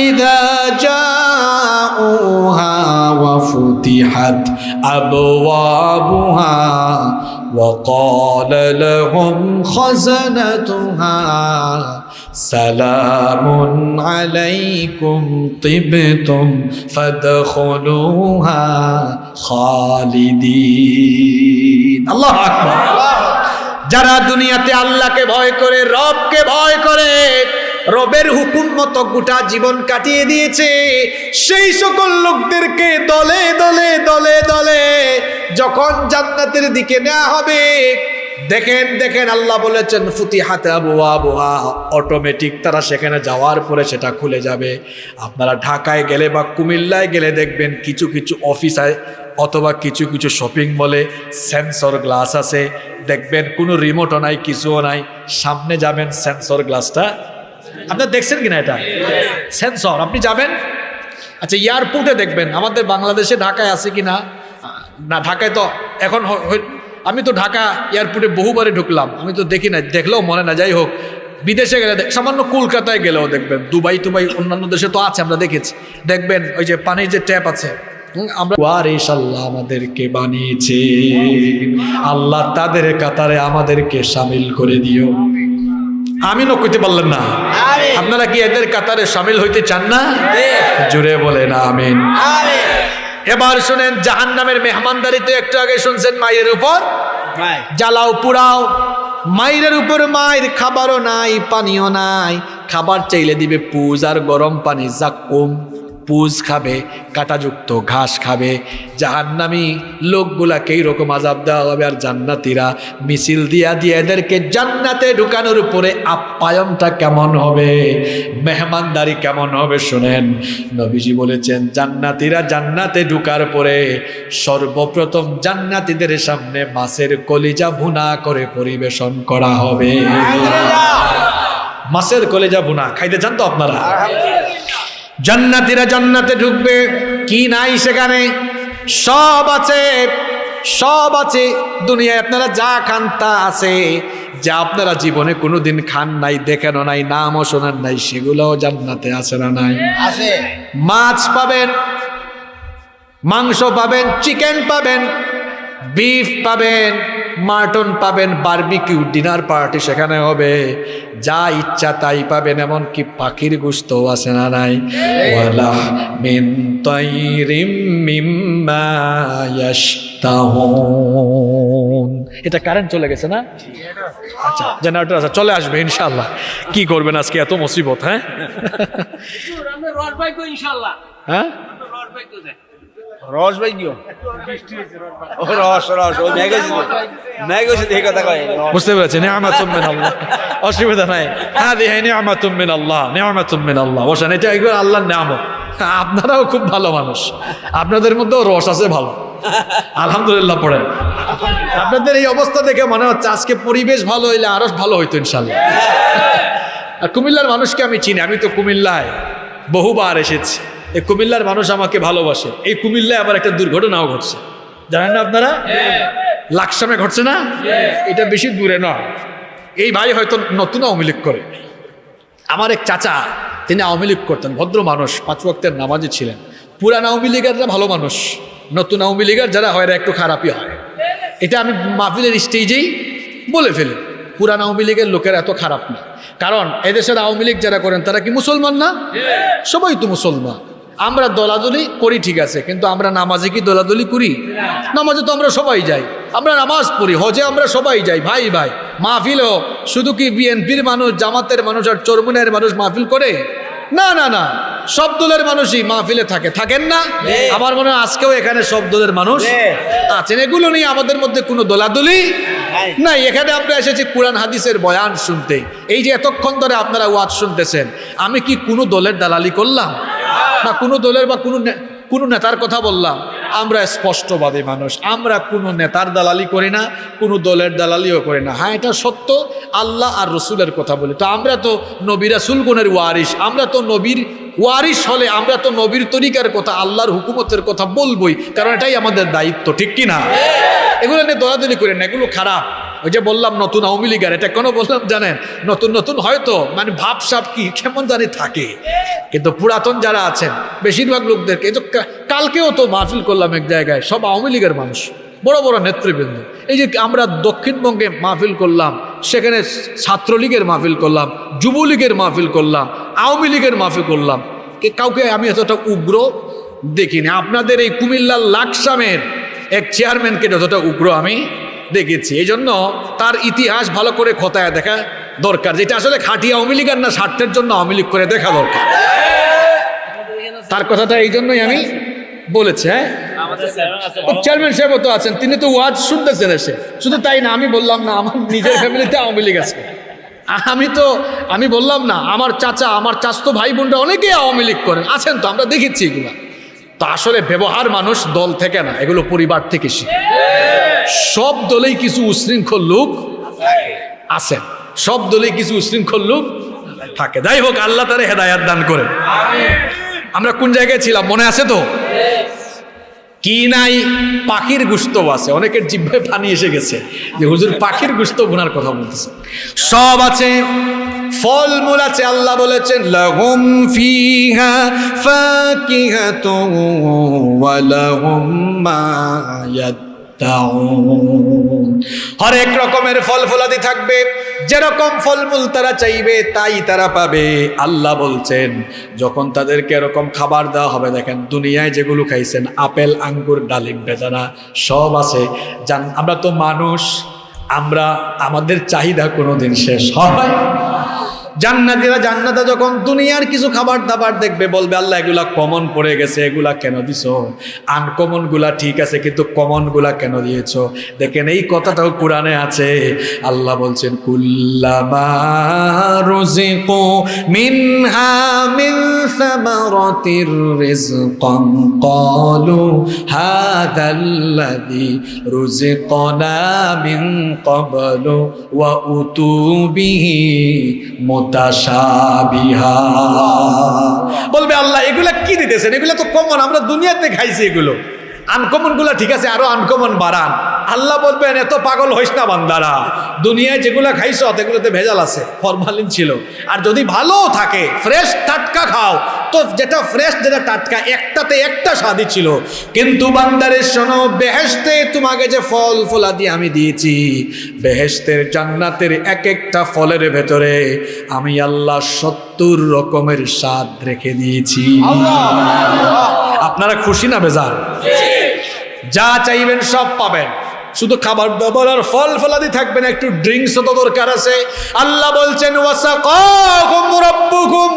ইযা জাউহা ওয়া ফুতিহাত আবওয়াবুহা وقال لهم خزنتها سلام عليكم طبتم فادخلوها خالدين। আল্লাহু আকবার। যারা দুনিয়াতে আল্লাহকে ভয় করে, রবকে ভয় করে, রবের হুকুম মতো গোটা জীবন কাটিয়ে দিয়েছে, সেই সকল লোকদেরকে দলে দলে দলে দলে যখন জান্নাতের দিকে নেওয়া হবে, দেখেন আল্লাহ বলেছেন, ফুতিহাত আবওয়াবুহা, অটোমেটিক তারা সেখানে যাওয়ার পরে সেটা খুলে যাবে। আপনারা ঢাকায় গেলে বা কুমিল্লায় গেলে দেখবেন কিছু কিছু অফিসে অথবা কিছু কিছু শপিং মলে সেন্সর গ্লাস আছে, দেখবেন কোনো রিমোটও নাই, কিছুও নাই, সামনে যাবেন সেন্সর গ্লাসটা, আপনারা দেখছেন কিনা? এটা সেন্সর, আপনি যাবেন। আচ্ছা, এয়ারপোর্টে দেখবেন, আমাদের বাংলাদেশে ঢাকায় আছে কিনা না, ঢাকায় তো এখন, আমি তো ঢাকা এয়ারপোর্টে বহুবারই ঢুকলাম, আমি তো দেখি না, দেখলেও মনে না। যাই হোক, বিদেশে গেলে, সামান্য কলকাতায় গেলেও দেখবেন, দুবাই অন্যান্য দেশে তো আছে, আমরা দেখেছি, দেখবেন ওই যে পানির যে ট্যাপ আছে, আমরা আল্লাহ আমাদেরকে বানিয়েছে, আল্লাহ তাদের কাতারে আমাদেরকে শামিল করে দিও। আমিনও কইতে পারলেন না? আপনারা কি এদের কাতারে শামিল হইতে চান না? জোরে বলেন আমিন। এবার শুনেন, জাহান্নামের মেহমানদারিতে একটু আগে শুনছেন, মায়ের উপর জ্বালাও পুরাও, মায়ের উপর মায়ের, খাবারও নাই, পানিও নাই, খাবার চাইলে দিবে পুজ আর গরম পানি, জাক্কুম, পুজ খাবে, কাঁটাযুক্ত ঘাস খাবে। জাহান্নামী লোকগুলাকে এইরকম আযাব দেওয়া হবে, আর জান্নাতীরা মিছিল দিয়া দিয়ে এদেরকে জান্নাতে ঢুকানোর উপরে আপ্যায়নটা কেমন হবে, মেহমানদারি কেমন হবে শুনেন। নবীজি বলেছেন, জান্নাতীরা জান্নাতে ঢুকার পরে সর্বপ্রথম জান্নাতীদের সামনে মাছের কলিজা ভুনা করে পরিবেশন করা হবে। মাছের কলিজা ভুনা খাইতে চান তো আপনারা? জান্নাতীরা জান্নাতে ঢুকবে, কি নাই সেখানে? সব আছে, সব আছে। দুনিয়ায় আপনারা যা খান তা আছে, যা আপনারা জীবনে কোনোদিন খান নাই, দেখেনও নাই, নামও শোনেন নাই, সেগুলোও জান্নাতে আছে না নাই? আছে। মাছ পাবেন, মাংস পাবেন, চিকেন পাবেন, বিফ পাবেন, মাটন পাবেন, বারবিকিউ ডিনার পার্টি সেখানে হবে, যা ইচ্ছা তাই পাবেন, এমনকি পাখির গোশতও আছে না নাই? ওয়ালা মিন তাইরিম মিম্মা ইয়াশতাহুন। এটা কারেন্ট চলে গেছে না? আচ্ছা, জেনারেটর আছে, চলে আসবে ইনশাআল্লাহ। কি করবেন আজকে এত মুসিবত? হ্যাঁ হ্যাঁ, রস ভাই কিও ও রস রস ও ম্যাগোস দেখে কথা কয়। বুঝতে পেরেছি, নিয়ামাতুম মিনাল্লাহ, অসুবিধা নাই। হাদিহি নিয়ামাতুম মিনাল্লাহ, নিয়ামাতুম মিনাল্লাহ। বসেন, এটা একবার আল্লাহর নিয়ামত। আপনারাও খুব ভালো মানুষ, আপনাদের মধ্যেও রস আছে ভালো, আলহামদুলিল্লাহ পড়েন। আপনাদের এই অবস্থা দেখে মনে হচ্ছে আজকে পরিবেশ ভালো হইলে আরো ভালো হইতো ইনশাল্লাহ। আর কুমিল্লার মানুষকে আমি চিনি, আমি তো কুমিল্লায় বহুবার এসেছি। এই কুমিল্লার মানুষ আমাকে ভালোবাসে। এই কুমিল্লায় আবার একটা দুর্ঘটনাও ঘটছে, জানেন না আপনারা? লাকসামে ঘটছে না? এটা বেশি দূরে নয়। এই ভাই হয়তো নতুন আওয়ামী লীগ করে। আমার এক চাচা, তিনি আওয়ামী লীগ করতেন, ভদ্র মানুষ, 5 ওয়াক্তের নামাজি ছিলেন। পুরান আওয়ামী লীগেররা ভালো মানুষ, নতুন আওয়ামী লীগের যারা হয় এরা একটু খারাপই হয়। এটা আমি মাহফিলের স্টেজেই বলে ফেলি, পুরান আওয়ামী লীগের লোকেরা এত খারাপ না। কারণ এদেশের আওয়ামী লীগ যারা করেন তারা কি মুসলমান না? সবাই তো মুসলমান। আমরা দলাদলি করি ঠিক আছে, কিন্তু আমরা নামাজে কি দলাদলি করি? নামাজে তো আমরা সবাই যাই, আমরা নামাজ পড়ি, হজে আমরা সবাই যাই, ভাই ভাই। মাহফিলও শুধু কি বিএনপির মানুষ, জামাতের মানুষ আর চরমুনের মানুষ মাহফিল করে? না না না, সব দলের মানুষই মাহফিলে থাকেন না? আমার মনে হয় আজকেও এখানে সব দলের মানুষ আছেন। এগুলো নিয়ে আমাদের মধ্যে কোনো দলাদলি নাই। এখানে আমরা এসেছি কোরআন হাদিসের বয়ান শুনতে। এই যে এতক্ষণ ধরে আপনারা ওয়াজ শুনতেছেন, আমি কি কোনো দলের দালালি করলাম? না কোনো দলের বা কোনো নেতার কথা বললাম? আমরা স্পষ্টবাদী মানুষ, আমরা কোনো নেতার দালালি করি না, কোনো দলের দালালিও করি না। হ্যাঁ, এটা সত্য, আল্লাহ আর রসুলের কথা বলি। তো আমরা তো নবী রাসূল গুণের ওয়ারিস, আমরা তো নবীর ওয়ারিস হলে আমরা তো নবীর তরিকার কথা, আল্লাহর হুকুমতের কথা বলবই, কারণ এটাই আমাদের দায়িত্ব, ঠিক কি না? এগুলো নিয়ে দলাদলি করেন না, এগুলো খারাপ। ওই যে বললাম নতুন আওয়ামী লীগের, এটা কেন বললাম জানেন? নতুন নতুন হয়তো মানে ভাবসাব কি কেমন জানি থাকে, কিন্তু পুরাতন যারা আছেন বেশিরভাগ লোকদেরকে, এই যে কালকেও তো মাহফিল করলাম এক জায়গায়, সব আওয়ামী লীগের মানুষ, বড় বড় নেতৃবৃন্দ। এই যে আমরা দক্ষিণবঙ্গে মাহফিল করলাম, সেখানে ছাত্রলীগের মাহফিল করলাম, যুবলীগের মাহফিল করলাম, আওয়ামী লীগের মাহফিল করলাম, কাউকে আমি এতটা উগ্র দেখিনি। আপনাদের এই কুমিল্লার লাকসামের এক চেয়ারম্যানকে যতটা উগ্র আমি দেখেছি। এই জন্য তার ইতিহাস ভালো করে খোঁতায় দেখা দরকার, যেটা আসলে খাঁটি আওয়ামী লীগ আর না স্বার্থের জন্য আওয়ামী লীগ করে দেখা দরকার। তার কথাটা এই জন্যই আমি বলেছি। হ্যাঁ, চেয়ারম্যান সাহেব তো আছেন, তিনি তো ওয়াজ শুনতেছেন এসে। শুধু তাই না, আমি বললাম না আমার নিজের ফ্যামিলিতে আওয়ামী লীগ আছে, আমি বললাম না আমার চাচা, আমার চাচতো ভাই বোনরা অনেকেই আওয়ামী লীগ করেন, আছেন তো, আমরা দেখেছি এগুলা। তো আসলে ব্যবহার মানুষ দল থেকে না, এগুলো পরিবার থেকে শিখে। সব দলেই কিছু উশৃঙ্খল লোক আছেন, সব দলেই কিছু উশৃঙ্খল লোক থাকে। যাই হোক, আল্লাহ তারে হেদায়াত দান করেন। আমরা কোন জায়গায় ছিলাম মনে আছে তো? কি নাই? পাখির গোশত আছে। অনেকের জিহ্বায় পানি এসে গেছে যে হুজুর পাখির গোশত গুনার কথা বলতেছে। সব আছে, ফলমূল আছে। আল্লাহ বলেছেন লাহুম ফিহা ফাকিহাতুন ওয়া লাহুম মা ইয়াদদাউন। হরেক রকমের ফল ফলাদি থাকবে, যেরকম ফলমূল তারা চাইবে তাই তারা পাবে। আল্লাহ বলছেন যখন তাদেরকে এরকম খাবার দেওয়া হবে, দেখেন দুনিয়ায় যেগুলো খাইছেন আপেল, আঙ্গুর, ডালিম, বেদানা সব আছে। আমরা তো মানুষ, আমাদের চাহিদা কোনোদিন শেষ হয়। জান্নাতীরা জান্নাতে যখন দুনিয়ার কিছু খাবার দাবার দেখবে বলবে আল্লাহ এগুলা কমন পড়ে গেছে, এগুলা কেন দিছো? আনকমন গুলা ঠিক আছে কিন্তু কমন গুলা কেন দিয়েছো? দেখেন এই কথাটাও কোরআনে আছে। আল্লাহ বলছেন কুল্লামা রুজিকু মিনহা মিন সামারাতির রিজকান ক্বালু হাযাল্লাযী রুজিকনা মিন ক্বাবলু ওয়া উতু বিহি মুতাশাবিহা। বলবে আল্লাহ এগুলা কি দিতেছেন? এগুলা তো কমন, আমরা দুনিয়াতে খাইছি, এগুলো আনকমন গুলা ঠিক আছে, আরো আনকমন বাড়ান। আল্লাহ বলবেন এত পাগল হইস না বান্দারা, দুনিয়ায় যেগুলা খাইছো এগুলোতে ভেজাল আছে, ফরমালিন ছিল। আর যদি ভালো থাকে ফ্রেশ টাটকা খাও তো যেটা ফ্রেশ, যেটা টাটকা, একটাতে একটা স্বাদই ছিল। কিন্তু বান্দারে শোনো, বেহেশতে তোমাকে যে ফল ফলাদি আমি দিয়েছি, বেহেশতের জান্নাতের এক একটা ফলের ভেতরে আমি আল্লাহ 70 রকমের স্বাদ রেখে দিয়েছি। আপনারা খুশি না বেজার? যা চাইবেন সব পাবেন, শুধু খাবার দাবার আর ফল ফলাদি থাকবে না, একটু ড্রিঙ্কসও তো দরকার আছে। আল্লাহ বলছেন ওয়াসাকাকুম রাব্বুকুম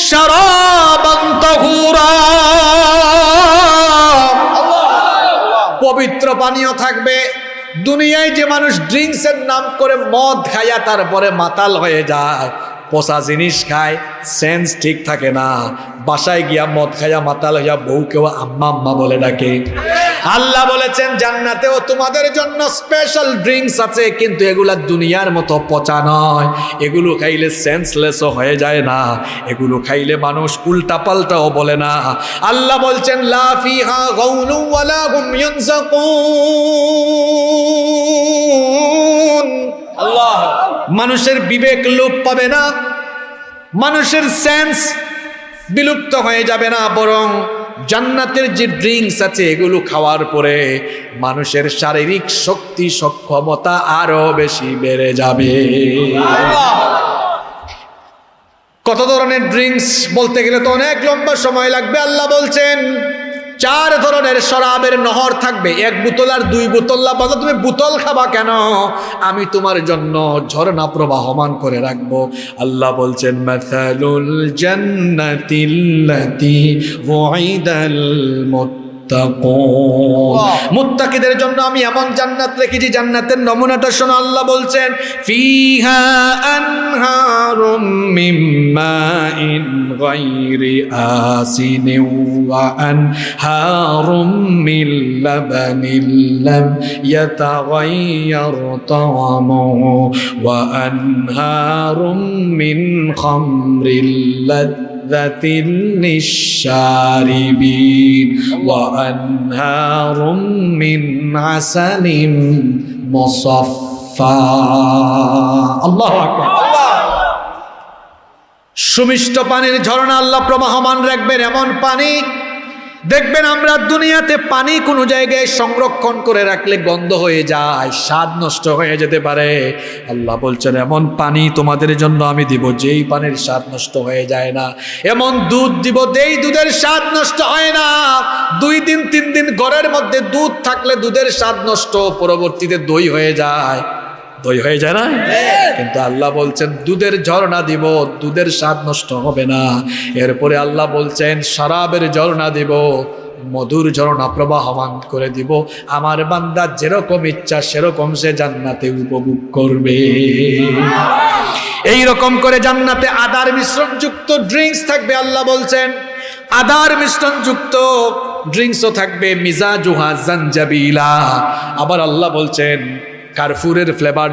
শারাবান তাহুরা, পবিত্র পানীয় থাকবে। দুনিয়ায় যে মানুষ ড্রিঙ্কসের নাম করে মদ খায়া তারপরে মাতাল হয়ে যায়, পচা জিনিস খায়, সেন্স ঠিক থাকে না, বাসায় গিয়া মদ খায়া মাতাল হইয়া বউকেও আম্মা আম্মা বলে ডাকে। আল্লাহ বলেছেন জান্নাতেও তোমাদের জন্য স্পেশাল ড্রিঙ্কস আছে, কিন্তু এগুলা দুনিয়ার মতো পচা নয়। এগুলো খাইলে সেন্সলেসও হয়ে যায় না, এগুলো খাইলে মানুষ উল্টা পাল্টাও বলে না। আল্লাহ বলছেন লা ফিহা গাউলু ওয়ালা হুম ইউনজাকুন, আল্লাহ, মানুষের বিবেক লোপ পাবে না, মানুষের সেন্স বিলুপ্ত হয়ে যাবে না, বরং জান্নাতের যে ড্রিঙ্কস আছে এগুলো খাওয়ার পরে মানুষের শারীরিক শক্তি সক্ষমতা আরো বেশি বেড়ে যাবে। কত ধরনের ড্রিঙ্কস বলতে গেলে তো অনেক লম্বা সময় লাগবে। আল্লাহ বলছেন 4 ধরনের শরাবের নহর থাকবে, 1 বোতল আর 2 বোতল। বলো তুমি বোতল খাবা কেন? আমি তোমার জন্য ঝর্ণা প্রবাহমান করে রাখবো। আল্লাহ বলছেন মাসালুল জান্নাতিল্লাতী ওয়াইদাল মুত্তাকিদের জন্য আমি এমন জান্নাত রেখেছি, জান্নাতের নমুনাটা শোনো। আল্লাহ বলছেন ফিহা আনহারুম মিন মাইন গায়রি আসিন ওয়া আনহারুম মিন লাবানিন লাম ইয়াতাগায়্যার তা'আমুহু ওয়া আনহারুম মিন খামরিল للشاربين وأنهار من عسل مصفى الله أكبر। সুমিষ্ট পানির ঝর্ণা আল্লাহ প্রবাহমান রাখবেন, এমন পানি দেখবেন আমরা দুনিয়াতে পানি কোনো জায়গায় সংরক্ষণ করে রাখলে গন্ধ হয়ে যায়, স্বাদ নষ্ট হয়ে যেতে পারে। আল্লাহ বলছেন এমন পানি তোমাদের জন্য আমি দিব যেই পানির স্বাদ নষ্ট হয়ে যায় না। এমন দুধ দিব যেই দুধের স্বাদ নষ্ট হয় না। 2 দিন 3 দিন ঘরের মধ্যে দুধ থাকলে দুধের স্বাদ নষ্ট, পরবর্তীতে দই হয়ে যায়, দই হয়ে যায় না? কিন্তু আল্লাহ বলছেন দুধের ঝর্ণা দিব, দুধের স্বাদ নষ্ট হবে না। এরপরে আল্লাহ বলছেন শরাবের ঝর্ণা দিব, মধুর ঝর্ণা প্রবাহমান করে দিব। আমার বান্দা যেরকম ইচ্ছা সেরকম সে জান্নাতে উপভোগ করবে। এই রকম করে জান্নাতে আদার মিশ্রণ যুক্ত ড্রিঙ্কস থাকবে। আল্লাহ বলছেন আদার মিশ্রণ যুক্ত ড্রিঙ্কসও থাকবে, মিজাজুহা জানজাবিলা। আবার আল্লাহ বলছেন কার্ফুরের ফ্লেভার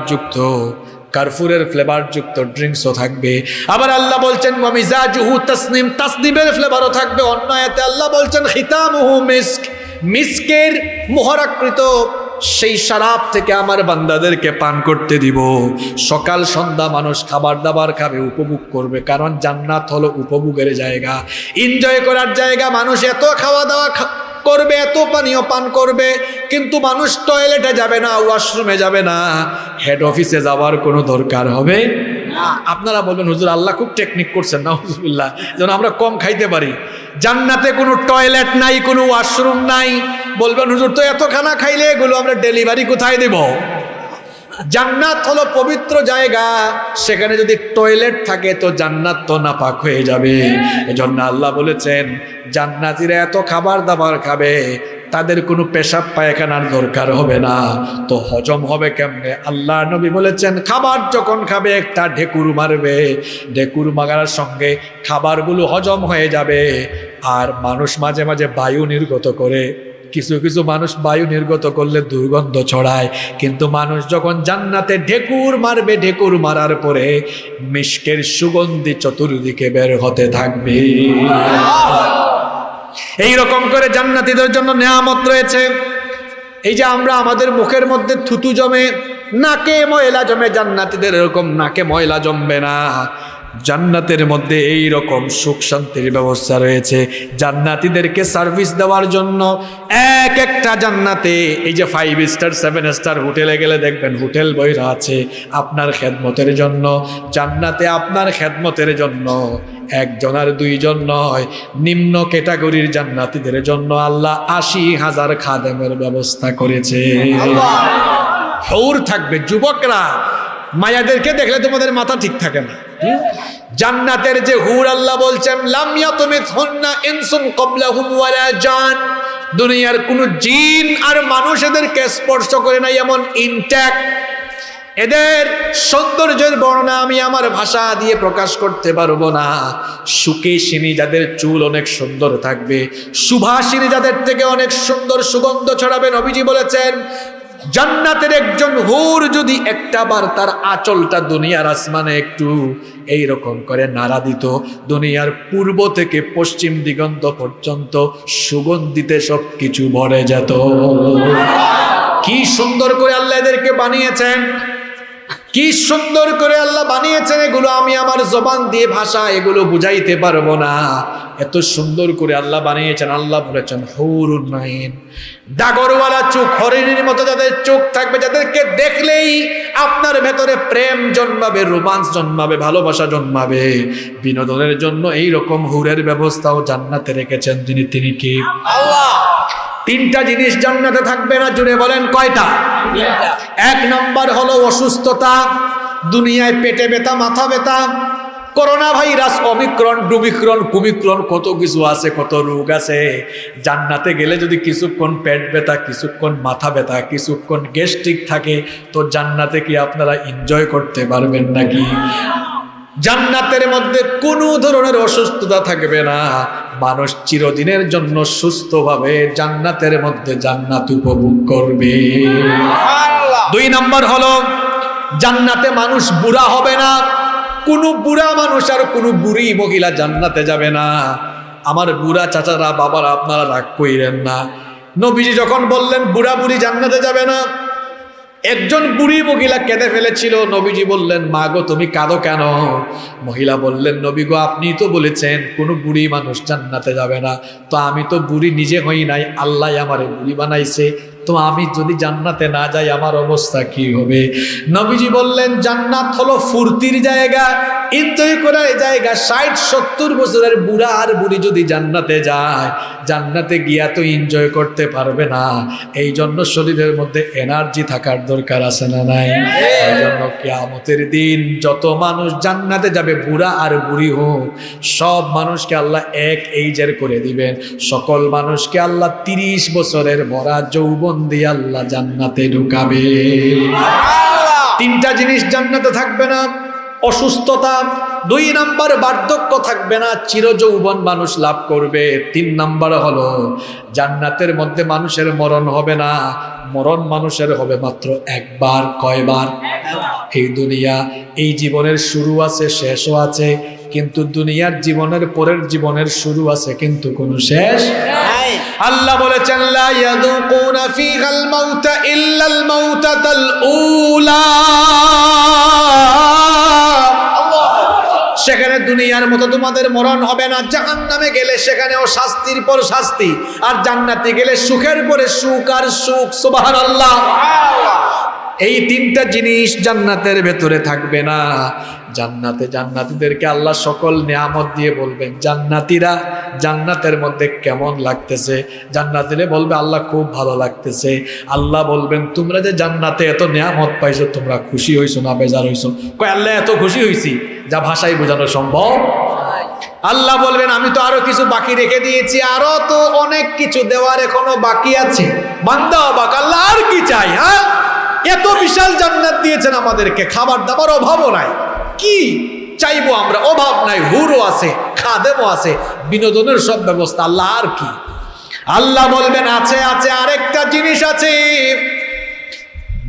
যুক্ত ড্রিঙ্কসও থাকবে। আবার আল্লাহ বলছেন ওয়ামিজাজুহু তাসনিম, তাসনিমের ফ্লেভারও থাকবে। অন্য আয়াতে আল্লাহ বলছেন খিতামুহু মিস্ক, মিস্কের মোহরাকৃত সেই শরাব থেকে আমার বান্দাদেরকে পান করতে দিব। সকাল সন্ধ্যা মানুষ খাবার দাবার খাবে, উপভোগ করবে, কারণ জান্নাত হলো উপভোগের জায়গা, এনজয় করার জায়গা। মানুষ এত খাওয়া দাওয়া করবে, এত পানীয় পান করবে, কিন্তু মানুষ টয়লেটে যাবে না, ওয়াশরুমে যাবে না, হেড অফিসে যাওয়ার কোনো দরকার হবে না। আপনারা বলবেন হুজুর আল্লাহ খুব টেকনিক করছেন, নাউজুবিল্লাহ, যেন আমরা কম খাইতে পারি। জান্নাতে কোনো টয়লেট নাই, কোনো ওয়াশরুম নাই। বলবেন হুজুর তো এত খানা খাইলে এগুলো আমরা ডেলিভারি কোথায় দেব? জান্নাত হলো পবিত্র জায়গা, সেখানে যদি টয়লেট থাকে তো জান্নাত তো নাপাক হয়ে যাবে। এজন্য আল্লাহ বলেছেন জান্নাতীরা এত খাবার দাবার খাবে, তাদের কোনো পেশাব পায়খানার দরকার হবে না। তো হজম হবে কেমনে? আল্লাহ নবী বলেছেন খাবার যখন খাবে একটা ঢেকুর মারবে, ঢেকুর মারার সঙ্গে খাবারগুলো হজম হয়ে যাবে। আর মানুষ মাঝে মাঝে বায়ু নির্গত করে, কিছু কিছু মানুষ বায়ু নির্গত করলে দুর্গন্ধ ছড়ায়, কিন্তু মানুষ যখন জান্নাতে ঢেকুর মারবে, ঢেকুর মারার পরে মিশকের সুগন্ধি চতুর্দিকে বের হতে থাকবে। এই রকম করে জান্নাতীদের জন্য নেয়ামত রয়েছে। এই যে আমরা আমাদের মুখের মধ্যে থুতু জমে, নাকে ময়লা জমে, জান্নাতীদের এরকম নাকে ময়লা জমবে না। জান্নাতের মধ্যে এই রকম সুখ শান্তির ব্যবস্থা রয়েছে। জান্নাতীদেরকে সার্ভিস দেওয়ার জন্য এক একটা জান্নাতে, এই যে 5 স্টার 7 স্টার হোটেলে গেলে দেখবেন হোটেল বইরা আছে আপনার খেদমতের জন্য। জান্নাতে আপনার খেদমতের জন্য একজন আর দুইজন নয়, নিম্ন ক্যাটাগরির জান্নাতীদের জন্য আল্লাহ 80,000 খাদেমের ব্যবস্থা করেছে। হুর থাকবে, যুবকরা মায়াদেরকে দেখলে তোমাদের মাথা ঠিক থাকে না। জান্নাতের যে হুর আল্লাহ বলছেন লাম ইয়াতুমিথুন্না ইনসুন ক্বাবলাহুম ওয়ালা জান, দুনিয়ার কোন জিন আর মানুষ এদেরকে স্পর্শ করে নাই, এমন ইনট্যাক্ট। এদের সৌন্দর্যের বর্ণনা আমি আমার ভাষা দিয়ে প্রকাশ করতে পারবো না। সুকেশিনী, যাদের চুল অনেক সুন্দর থাকবে, সুভাষিনী, যাদের থেকে অনেক সুন্দর সুগন্ধ ছড়াবে। নবীজি বলেছেন জান্নাতের একজন হুর যদি একটা বার তার আঁচলটা দুনিয়ার আসমানে একটু এই রকম করে নাড়া দিত, দুনিয়ার পূর্ব থেকে পশ্চিম দিগন্ত পর্যন্ত সুগন্ধিতে সবকিছু ভরে যেত। কি সুন্দর করে আল্লাহ এদেরকে বানিয়েছেন, কি সুন্দর করে আল্লাহ বানিয়েছেন, এগুলো আমি আমার জবান দিয়ে ভাষা এগুলো বুঝাইতে পারবো না। এত সুন্দর করে আল্লাহ বানিয়েছেন। আল্লাহ বলেছেন হুরুন নাইন, ডাগরওয়ালা চোখ, হরিণীর মতো যাদের চোখ থাকবে, যাদেরকে দেখলেই আপনার ভেতরে প্রেম জন্মাবে, রোমান্স জন্মাবে, ভালোবাসা জন্মাবে। বিনোদনের জন্য এই রকম হুরের ব্যবস্থাও জান্নাতে রেখেছেন তিনি কি আল্লাহ। 3টা জিনিস জান্নাতে থাকবে না, জুড়ে বলেন কয়টা? 1 নম্বর হলো অসুস্থতা, দুনিয়ায় পেটে ব্যথা, মাথা ব্যথা, করোনা ভাইরাস, অমিক্রন, ডুমিক্রন, কুমিক্রন, কত কিছু আছে, কত রোগ আছে। জান্নাতে গেলে যদি কিছুক্ষণ পেট ব্যথা, কিছুক্ষণ মাথা ব্যথা, কিছুক্ষণ গ্যাস্ট্রিক থাকে, তো জান্নাতে কি আপনারা এনজয় করতে পারবেন নাকি? জান্নাতের মধ্যে কোনো ধরনের অসুস্থতা থাকবে না। মানুষ চিরদিনের জন্য সুস্থভাবে জান্নাতের মধ্যে জান্নাত উপভোগ করবে। 2 নম্বর হলো জান্নাতে মানুষ বুড়া হবে না। কোনো বুড়া মানুষ আর কোনো বুড়ি মহিলা জান্নাতে যাবে না। আমার বুড়া চাচারা, বাবারা, আপনারা রাগ কইরেন না। নবীজি যখন বললেন বুড়া বুড়ি জান্নাতে যাবে না, একজন বুড়ি মহিলা কেঁদে ফেলেছিল। নবীজি বললেন মা গো, তুমি কাঁদো কেন? মহিলা বললেন নবী গো, আপনি তো বলেছেন কোনো বুড়ি মানুষ জান্নাতে যাবে না। তো আমি তো বুড়ি নিজে হই নাই, আল্লাহ আমারে বুড়ি বানাইছে। তো আমি যদি জান্নাতে না যাই আমার অবস্থা কি হবে? নবীজি বললেন জান্নাত হলো ফুর্তির জায়গা, এনজয় করার জায়গা। 60-70 বছরের বুড়া আর বুড়ি যদি জান্নাতে যায়, জান্নাতে গিয়া তো এনজয় করতে পারবে না। এই জন্য শরীরের মধ্যে এনার্জি থাকার দরকার আছে না নাই? এই জন্য কিয়ামতের দিন যত মানুষ জান্নাতে যাবে, বুড়া আর বুড়ি হোক, সব মানুষকে আল্লাহ এক এইজের করে দিবেন। সকল মানুষকে আল্লাহ 30 বছরের ভরা যৌবন দিয়ে আল্লাহ জান্নাতে ঢুকাবে। 3টা জিনিস জান্নাতে থাকবে না, অসুস্থতা। 2 নম্বর বার্ধক্য থাকবে না, চিরযৌবন মানুষ লাভ করবে। 3 নম্বর হলো জান্নাতের মধ্যে মানুষের মরণ হবে না। মরণ মানুষের হবে মাত্র একবার। কয়বার? এই দুনিয়া, এই জীবনের শুরু আছে, শেষও আছে, কিন্তু দুনিয়ার জীবনের পরের জীবনের শুরু আছে, কিন্তু কোনো শেষ নাই। আল্লাহ বলেছেন লা ইয়াযুকুনা ফীহাল মাউতা ইল্লাল মাউতাতাল উলা। সেখানে দুনিয়ার মতো তোমাদের মরণ হবে না। জাহান্নামে গেলে সেখানেও শাস্তির পর শাস্তি, আর জান্নাতে গেলে সুখের পরে সুখ আর সুখ। সুবহানাল্লাহ। এই 3টা জিনিস জান্নাতের ভেতরে থাকবে না। জান্নাতে জান্নাতীদেরকে আল্লাহ সকল নিয়ামত দিয়ে বলবেন জান্নাতীরা জান্নাতের মধ্যে কেমন লাগতেছে? জান্নাতীরা বলবে আল্লাহ খুব ভালো লাগতেছে। আল্লাহ বলবেন তোমরা যে জান্নাতে এত নিয়ামত পাইছো, তোমরা খুশি হইছো না বেজার হইছো? কয় আল্লাহ এত খুশি হইছি যা ভাষায় বোঝানো সম্ভব। আল্লাহ বলবেন আমি তো আরো কিছু বাকি রেখে দিয়েছি, আরো তো অনেক কিছু দেওয়ার এখনো বাকি আছে। বান্দা অবাক, আল্লাহ আর কি চাই? হ্যাঁ, এত বিশাল জান্নাত দিয়েছেন আমাদেরকে, খাবার দাবার অভাবও নাই, কি চাইবো আমরা? অভাব নাই, হুরও আছে, খাদেমও আছে, বিনোদনের সব ব্যবস্থা। আল্লাহ আর কি? আল্লাহ বলবেন আছে আছে, আরেকটা জিনিস আছে।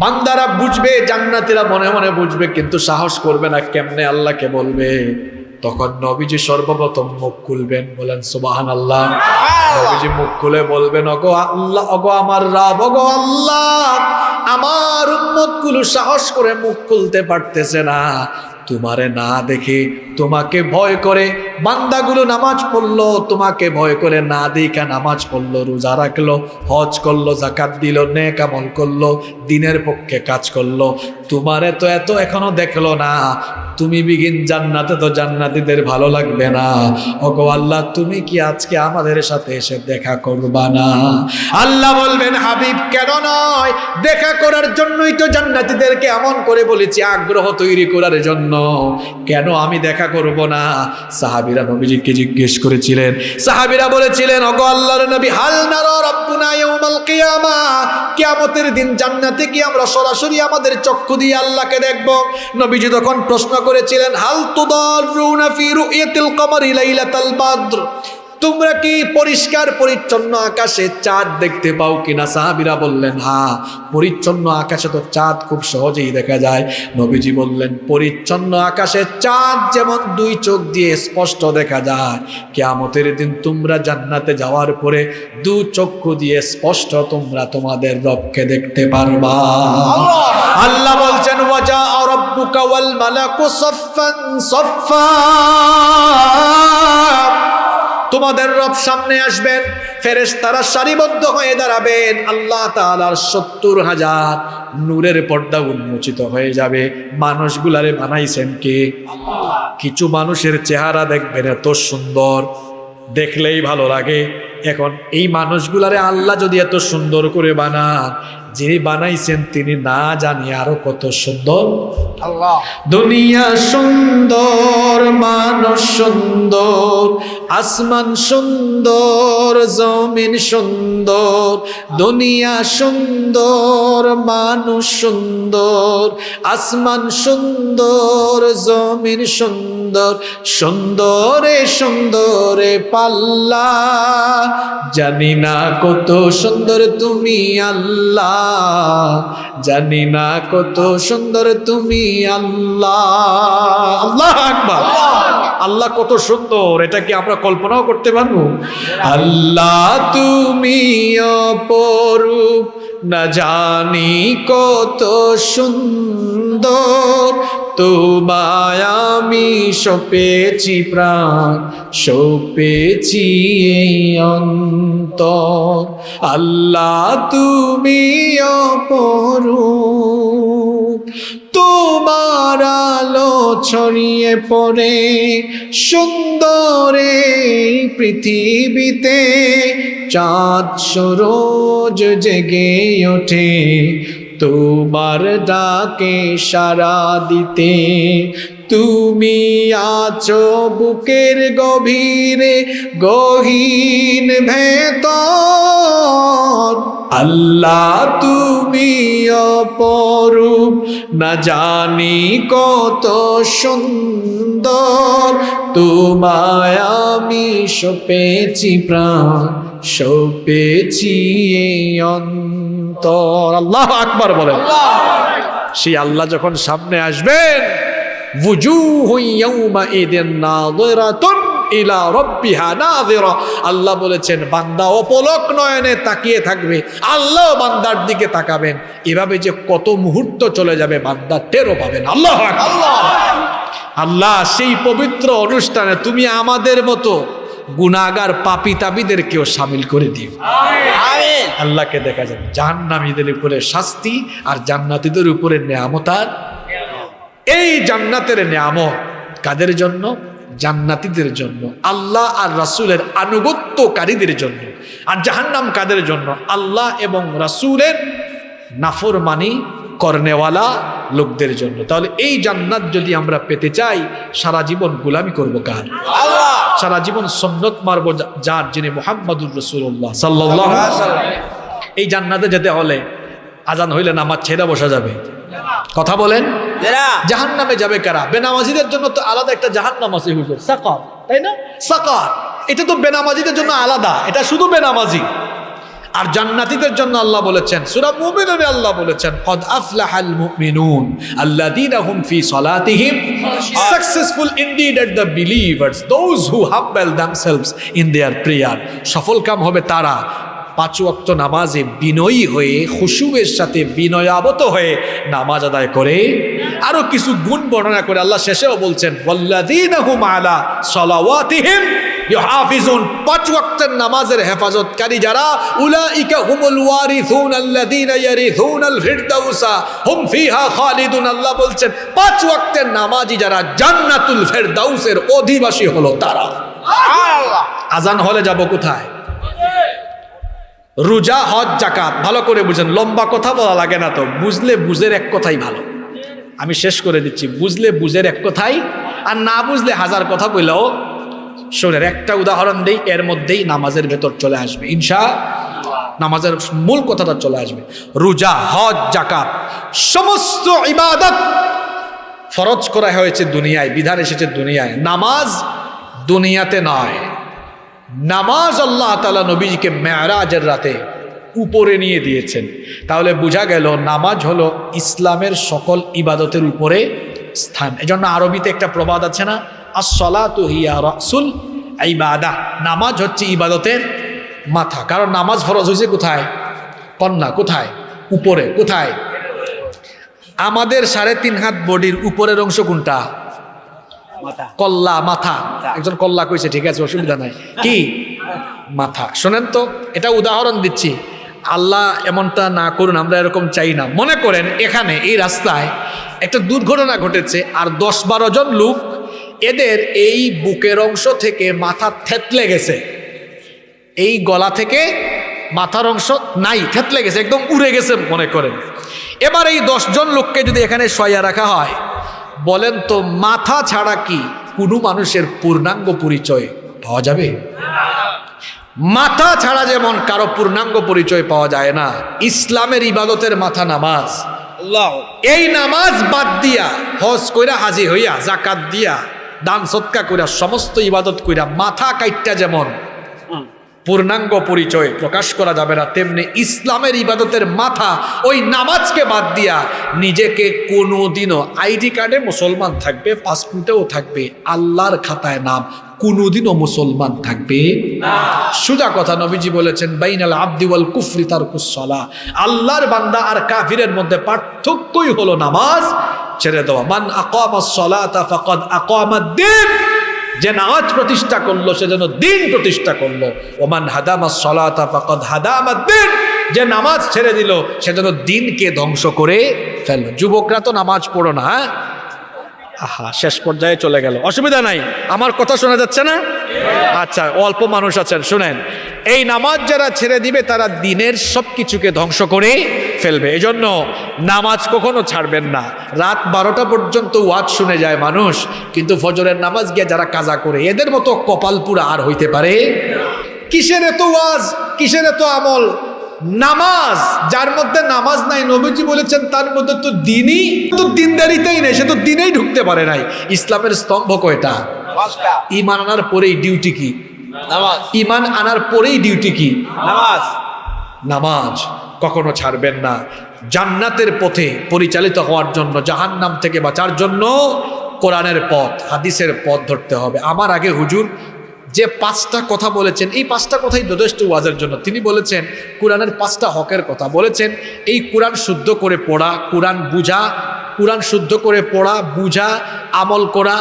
বান্দারা বুঝবে, জান্নাতীরা মনে মনে বুঝবে, কিন্তু সাহস করবে না। কেমনে আল্লাহকে বলবে? তখন নবীজি সর্বপ্রথম মুখ খুলবেন। বলেন সুবহানাল্লাহ। নবীজি মুখ খুলে বলবেন ওগো আল্লাহ, ওগো আমার রব, ওগো আল্লাহ, আমার উম্মতগুলো সাহস করে মুখ খুলতে পারতেছে না, তোমারে না দেখে তোমাকে ভয় করে বান্দাগুলো নামাজ পড়লো, তোমাকে ভয় করে না দেখা নামাজ পড়লো, রোজা রাখলো, হজ করলো, যাকাত দিল, নেক আমল করলো, দিনের পক্ষে কাজ করলো, তোমারে তো এত এখনো দেখলো না, তুমি বিগিন জান্নাতে, তো জান্নাতীদের ভালো লাগবে না। ওগো আল্লাহ, তুমি কি আজকে আমাদের সাথে এসে দেখা করবা না? আল্লাহ বলবেন, হাবিব কেন নয়, দেখা করার জন্যই তো জান্নাতীদেরকে এমন করে বলেছি, আগ্রহ তৈরি করার জন্য। কেন আমি দেখা করব না? সাহাবীরা নবীজিকে জিজ্ঞেস করেছিলেন, সাহাবীরা বলেছিলেন, ওগো আল্লাহর নবী, হাল নারা রাব্বুনা ইয়াউমাল কিয়ামা, কিয়ামতের দিন জান্নাতে কি আমরা সরাসরি আমাদের চক্ষু দিয়ে আল্লাহকে দেখব? নবীজি তখন প্রশ্ন করেছিলেন, হাল তুদারুনা ফি রুয়াতিল কমারি লাইলাতাল বদর, তোমরা কি পরিষ্কার পরিচ্ছন্ন আকাশে চাঁদ দেখতে পাও কিনা? সাহাবীরা বললেন, হ্যাঁ, পরিচ্ছন্ন আকাশে তো চাঁদ খুব সহজেই দেখা যায়। নবীজি বললেন, পরিচ্ছন্ন আকাশে চাঁদ যেমন দুই চোখ দিয়ে স্পষ্ট দেখা যায়, কিয়ামতের দিন তোমরা জান্নাতে যাওয়ার পরে দু চক্ষু দিয়ে স্পষ্ট তোমরা তোমাদের রবকে দেখতে পারবা। আল্লাহ বলছেন, ওয়াজা রাব্বুকা ওয়াল মালাকু সাফফান সাফফা, তোমাদের রব সামনে আসবেন, ফেরেশতারা সারিবদ্ধ হয়ে দাঁড়াবেন, আল্লাহ তাআলার ৭০,০০০ নূরের পর্দা উন্মোচিত হয়ে যাবে। মানুষগুলারে বানাইছেন কে? কিছু মানুষের চেহারা দেখবেন এত সুন্দর, দেখলেই ভালো লাগে। এখন এই মানুষগুলারে আল্লাহ যদি এত সুন্দর করে বানান, যিনি বানাইছেন তিনি না জানি আরো কত সুন্দর। আল্লাহ, দুনিয়া সুন্দর, মানুষ সুন্দর, আসমান সুন্দর, জমিন সুন্দর, দুনিয়া সুন্দর, মানুষ সুন্দর, আসমান সুন্দর, জমিন সুন্দর, সুন্দরে সুন্দরে পাল্লা, জানি না কত সুন্দর তুমি আল্লাহ, জানি না কত সুন্দর তুমি আল্লাহ। আল্লাহু আকবার। আল্লাহ কত সুন্দর, এটা কি আমরা কল্পনাও করতে পারবো? আল্লাহ তুমি অপরূপ, না জানি কত সুন্দর, তোমায় আমি সপেছি প্রাণ, সপেছি এই অন্তর। আল্লাহ তুমি অপরূপ, তোমার আলো ছড়িয়ে পড়ে সুন্দরে পৃথিবীতে, চাঁদ সরোজ জেগে ওঠে তোমার ডাকে সাড়া দিতে। তুমি আছো বুকের গভীরে, গহীন ভেতর, আল্লাহ তুমি অপরূপ, না জানি কত সুন্দর, তোমায় আমি সপেছি প্রাণ, সপেছি এই অন্তর। আল্লাহু আকবার বলেন। সেই আল্লাহ যখন সামনে আসবেন, ওয়াজুহু ইয়াউমাইদিন নাযিরাতুন ইলা রাব্বিহা নাযিরা, আল্লাহ বলেছেন বান্দা অপলক নয়নে তাকিয়ে থাকবে, আল্লাহ বান্দার দিকে তাকাবেন, এভাবে যে কত মুহূর্ত চলে যাবে বান্দা টেরও পাবেন। আল্লাহু আকবার। আল্লাহ সেই পবিত্র অনুষ্ঠানে তুমি আমাদের মতো গুনাহগার পাপী তাবিদেরকেও শামিল করে দিও। আমিন। আল্লাহকে দেখা যাবে, জাহান্নামীদের উপরে শাস্তি আর জান্নাতীদের উপরে নেয়ামত। আর এই জান্নাতের নেয়ামত কাদের জন্য? জান্নাতীদের জন্য, আল্লাহ আর রাসূলের আনুগত্যকারীদের জন্য। আর জাহান্নাম কাদের জন্য? আল্লাহ এবং রাসূলের নাফরমানি করনেওয়ালা লোকদের জন্য। তাহলে এই জান্নাত যদি আমরা পেতে চাই, সারা জীবন গোলামি করবো কার? আল্লাহ। সারা জীবন সুন্নত মারবো যার, যিনি মুহাম্মাদুর রাসূলুল্লাহ সাল্লাল্লাহু আলাইহি ওয়াসাল্লাম। এই জান্নাতে যেতে হলে আজান হইলে নামাজ ছেড়ে বসা যাবে? কথা বলেন। জাহান্নামে যাবে কারা? বেনামাজিদের জন্য তো আলাদা একটা জাহান্নাম আছে, হুজুর, সাকার, তাই না? সাকার, এটা তো বেনামাজিদের জন্য আলাদা, এটা শুধু বেনামাজি। আর জান্নাতীদের জন্য আল্লাহ বলেছেন, সূরা মুমিনুনে আল্লাহ বলেছেন, কদ আফলাহাল মুমিনুন আল্লাযীনা হুম ফি সালাতিহিম successful indeed are the believers, those who humble themselves in their prayer. সফলকাম হবে তারা 5 ওয়াক্ত নামাজে বিনয়ী হয়ে, খুশুয়ের সাথে বিনয়াবত হয়ে নামাজ আদায় করে। আরো কিছু গুণ বর্ণনা করে আল্লাহ শেষেও বলছেন ওয়াল্লাযীনা হুম আলা সালাওয়াতিহিম ইউহাফিজুন, 5 ওয়াক্তের নামাজের হেফাজতকারী যারা, উলাইকা হুমুল ওয়ারিসুন আল্লাযীনা ইয়ারিসুনাল ফিরদাউসা হুম ফিহা খালিদুন। আল্লাহ বলছেন 5 ওয়াক্তের নামাজি যারা, জান্নাতুল ফিরদাউসের অধিবাসী হলো তারা। আজান হলে যাব কোথায়? রোজা, হজ, যাকাত। ভালো করে বুঝেন, লম্বা কথা বলা লাগে না তো, বুঝলে বুঝের এক কথাই ভালো। আমি শেষ করে দিচ্ছি, বুঝলে বুঝের এক কথাই, আর না বুঝলে হাজার কথা বললেও শোনেন। একটা উদাহরণ দেই, এর মধ্যেই নামাজের ভেতর চলে আসবে নামাজের মূল কথাটা চলে আসবে। রোজা, হজ, যাকাত সমস্ত ইবাদত ফরজ করা হয়েছে দুনিয়ায়, বিধান এসেছে দুনিয়ায়। নামাজ দুনিয়াতে নয়। নামাজ আল্লাহ তাআলা নবীজিকে মেরাজের রাতে উপরে নিয়ে দিয়েছেন। তাহলে বোঝা গেল নামাজ হলো ইসলামের সকল ইবাদতের উপরে স্থান। এজন্য আরবিতে একটা প্রবাদ আছে না, আস-সালাতু হিয়া রাসুল ইবাদাহ, নামাজ হচ্ছে ইবাদতের মাথা। কারণ নামাজ ফরজ হয়েছে কোথায়? কন্যা কোথায়? উপরে। কোথায়? আমাদের 3.5 হাত বডির উপরের অংশ কোনটা? কল্লা, মাথা। একজন কল্লা কইছে, ঠিক আছে, অসুবিধা নাই। কি? মাথা। শোনেন তো, এটা উদাহরণ দিচ্ছি, আল্লাহ এমনটা না করুন, আমরা এরকম চাই না। মনে করেন এখানে এই রাস্তায় একটা দুর্ঘটনা ঘটেছে, আর 10-12 জন লোক, এদের এই বুকের অংশ থেকে মাথা থেতলে গেছে, এই গলা থেকে মাথার অংশ নাই, থেতলে গেছে, একদম উড়ে গেছে মনে করেন। এবার এই 10 জন লোককে যদি এখানে শোয়া রাখা হয়, বলেন তো মাথা ছাড়া কি কোনো মানুষের পূর্ণাঙ্গ পরিচয় পাওয়া যাবে? মাথা ছাড়া যেমন কারো পূর্ণাঙ্গ পরিচয় পাওয়া যায় না, ইসলামের ইবাদতের মাথা নামাজ। এই নামাজ বাদ দিয়া, হজ কইরা, হাজি হইয়া, যাকাত দিয়া, দান সদকা কইরা, সমস্ত ইবাদত কইরা মাথা কাইটটা যেমন পূর্ণাঙ্গ পরিচয় প্রকাশ করা যাবে না, তেমনি ইসলামের ইবাদতের মাথা ওই নামাজকে বাদ দিয়া নিজেকে কোনোদিনও, আইডি কার্ডে মুসলমান থাকবে, পাসপোর্টেও থাকবে, আল্লাহর খাতায় নাম কোনোদিনও মুসলমান থাকবে না। সোজা কথা, নবীজি বলেছেন বাইনাল আবদি ওয়াল কুফরি তারকুস সালাহ, আল্লাহর বান্দা আর কাফিরের মধ্যে পার্থক্যই হলো নামাজ ছেড়ে দেওয়া। মান আকামাস সালাতা ফাকাদ আকামাদ-দ্বীন, যে নামাজ প্রতিষ্ঠা করলো সে যেন দিন প্রতিষ্ঠা করলো। ওমান হাদামাস সালাতা ফাকাদ হাদামাদ-দ্বীন, যে নামাজ ছেড়ে দিল সে যেন দিনকে ধ্বংস করে ফেললো। যুবকরা তো নামাজ পড়ো না, আহা, শেষ পর্যায়ে চলে গেল, অসুবিধা নাই, আমার কথা শোনা যাচ্ছে না? আচ্ছা, অল্প মানুষ আছেন, শুনেন। এই নামাজ যারা ছেড়ে দিবে তারা দিনের সব কিছুকে ধ্বংস করে ফেলবে। এজন্য নামাজ কখনো ছাড়বেন না। রাত 12টা পর্যন্ত ওয়াজ শুনে যায় মানুষ, কিন্তু ফজরের নামাজ গিয়ে যারা কাজা করে, এদের মতো কপাল পুরা আর হইতে পারে? কিসের এত ওয়াজ, কিসের এত আমল? নামাজ যার মধ্যে নামাজ নাই, নবীজি বলেছেন তার মধ্যে তো দিনই, তো দিনদারিতেই নেই, সে তো দিনেই ঢুকতে পারে নাই। ইসলামের স্তম্ভ কয়টা? ঈমান আনার পরেই ডিউটি কি? নামাজ। ঈমান আনার পরেই ডিউটি কি? নামাজ। নামাজ কখনো ছাড়বেন না। জান্নাতের পথে পরিচালিত হওয়ার জন্য, জাহান্নাম থেকে বাঁচার জন্য কোরআনের পথ, হাদিসের পথ ধরতে হবে। আমার আগে হুজুর যে 5টা কথা বলেছেন, এই 5টা কথাই যথেষ্ট ওয়াজের জন্য। তিনি বলেছেন কোরআনের 5টা হকের কথা বলেছেন। এই কোরআন শুদ্ধ করে পড়া, কোরআন বুঝা, কোরআন শুদ্ধ করে পড়া, বুঝা, আমল করা,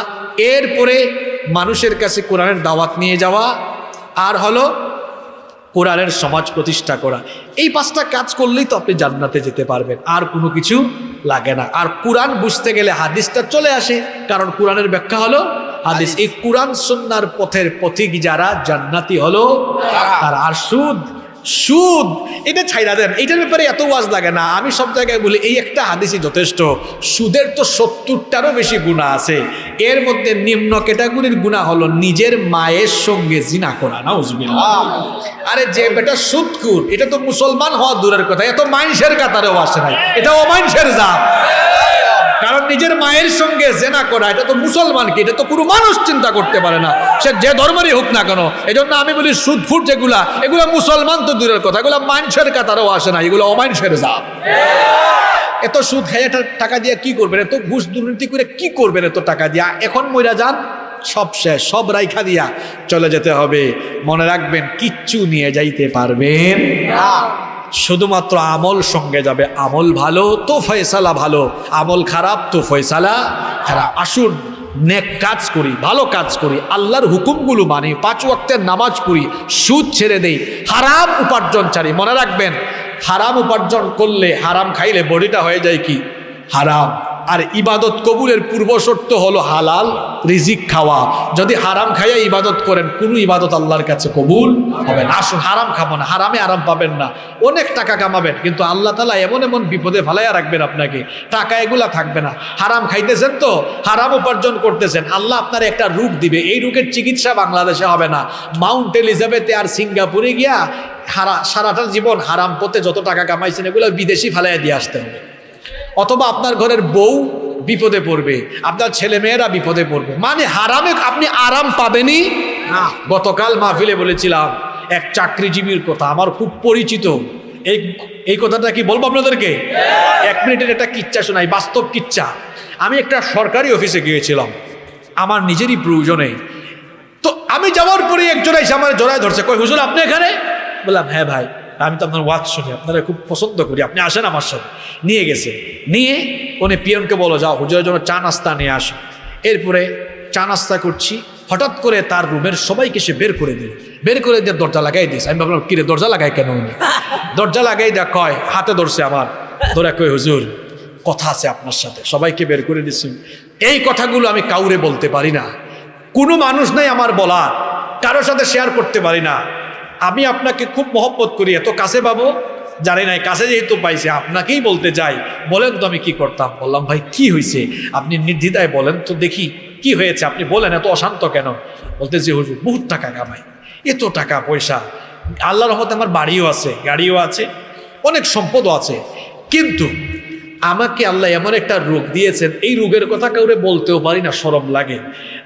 এরপরে মানুষের কাছে কোরআনের দাওয়াত নিয়ে যাওয়া, আর হলো কোরআনের সমাজ প্রতিষ্ঠা করা। এই 5টা কাজ করলেই তো আপনি জান্নাতে যেতে পারবেন, আর কোনো কিছু লাগে না। আর কোরআন বুঝতে গেলে হাদিসটা চলে আসে, কারণ কোরআনের ব্যাখ্যা হলো হাদিস। এই কোরআন সুন্নাহর পথের পথিক যারা, জান্নাতি হলো তারা। আর সুদ, সুদ এটা ছাইরা দেন, এটার ব্যাপারে এত ওয়াজ লাগে না। আমি সব জায়গায় বলি এই একটা হাদিসই যথেষ্ট। সুদের তো 70টারও বেশি গুনাহ আছে, এর মধ্যে নিম্ন ক্যাটাগরির গুনাহ হলো নিজের মায়ের সঙ্গে জিনা করা। নাউজুবিল্লাহ। আরে যে বেটা সুদখোর, এটা তো মুসলমান হওয়া দূরের কথা, এত মাইনসের কাতারেও আসে নাই, এটা অমাইনসের জাত। কারণ নিজের মায়ের সঙ্গে জেনা করা, এটা তো মুসলমানকে, এটা তো কোনো মানুষ চিন্তা করতে পারে না, সে যে ধর্মেরই হোক না কেন। এজন্য আমি বলি সুদখোর যেগুলা, এগুলা মুসলমান তো দূরের কথা, এগুলা মাইনসের কাতারেও আসে না, এগুলো অমাইনসের জাত। এত সুদ খাইয়া টাকা দিয়ে কি করবেন? এত ঘুষ দুর্নীতি করে কি করবেন এত টাকা দিয়া? এখন মইরা যান, সব শেষ, সব রাইখা দিয়া চলে যেতে হবে। মনে রাখবেন কিচ্ছু নিয়ে যাইতে পারবেন না। শুধুমাত্র আমল সঙ্গে যাবে। আমল ভালো তো ফয়সালা ভালো, আমল খারাপ তো ফয়সালা খারাপ। আসুন নেক কাজ করি, ভালো কাজ করি, আল্লাহর হুকুমগুলো মানি, 5 ওয়াক্তের নামাজ পড়ি, সুদ ছেড়ে দেই, হারাম উপার্জন ছাড়ি। মনে রাখবেন, হারাম উপার্জন করলে, হারাম খাইলে বডিটা হয়ে যায় কি হারাম। আর ইবাদত কবুলের পূর্ব শর্ত হলো হালাল রিজিক খাওয়া। যদি হারাম খাইয়া ইবাদত করেন, কোনো ইবাদত আল্লাহর কাছে কবুল হবে না। আসুন হারাম খাবো না, হারামে আরাম পাবেন না, অনেক টাকা কামাবেন, কিন্তু আল্লাহ তাআলা এমন এমন বিপদে ফেলাইয়া রাখবেন আপনাকে, টাকা এগুলা থাকবে না। হারাম খাইতেছেন তো, হারাম উপার্জন করতেছেন, আল্লাহ আপনার একটা রোগ দিবে, এই রোগের চিকিৎসা বাংলাদেশে হবে না। মাউন্ট এলিজাবেথে আর সিঙ্গাপুরে গিয়া সারাটা জীবন হারাম পথে যত টাকা কামাইছেন এগুলো বিদেশি ফেলাইয়া দিয়ে আসতে হবে। অথবা আপনার ঘরের বউ বিপদে পড়বে, আপনার ছেলে মেয়েরা বিপদে পড়বে, মানে হারামে আপনি আরাম পাবেনই না। গতকাল মাহফিলে বলেছিলাম এক চাকরিজীবীর কথা, আমার খুব পরিচিত। এই কথাটা কি বলবো আপনাদেরকে? 1 মিনিটের একটা কিচ্ছা শোনাই, বাস্তব কিচ্ছা। আমি একটা সরকারি অফিসে গিয়েছিলাম আমার নিজেরই প্রয়োজনে। তো আমি যাওয়ার পরে একজন এসে আমার জড়ায় ধরছে, কই হুজুর আপনি এখানে? বললাম হ্যাঁ ভাই, আমি তো আপনার ওয়াজ শুনি, আপনারা খুব পছন্দ করি, আপনি আসেন আমার সাথে। নিয়ে গেছে, নিয়ে উনি পিয়নকে বলো যাও হুজুরের জন্য চা নাস্তা নিয়ে আসো। এরপরে চা নাস্তা করছি, হঠাৎ করে তার রুমের সবাইকে সে বের করে দিল, বের করে দিয়ে দরজা লাগাই দিয়েছে। আমি ভাবলাম কিরে দরজা লাগাই কেন উনি? দরজা লাগাই দেখ, কয় হাতে ধরছে আমার, ধরে কয় হুজুর কথা আছে আপনার সাথে। সবাইকে বের করে দিচ্ছি। এই কথাগুলো আমি কাউরে বলতে পারি না, কোনো মানুষ নাই আমার বলা, কারোর সাথে শেয়ার করতে পারি না। আমি আপনাকে খুব মহব্বত করি, এত কাছে পাবো জানি নাই, কাছে যেহেতু পাইছি আপনাকেই বলতে চাই, বলেন তো আমি কি করতাম। বললাম ভাই কি হয়েছে, আপনি নির্দ্বিধায় বলেন তো দেখি কি হয়েছে, আপনি বলেন, এত অশান্ত কেন? বলতেছি হুজুর বহুত টাকা কামাই, এত টাকা পয়সা, আল্লাহর রহমতে আমার বাড়িও আছে, গাড়িও আছে, অনেক সম্পদও আছে, কিন্তু আমাকে আল্লাহ এমন একটা রোগ দিয়েছেন, এই রোগের কথা কাউরে বলতেও পারি না, শরম লাগে।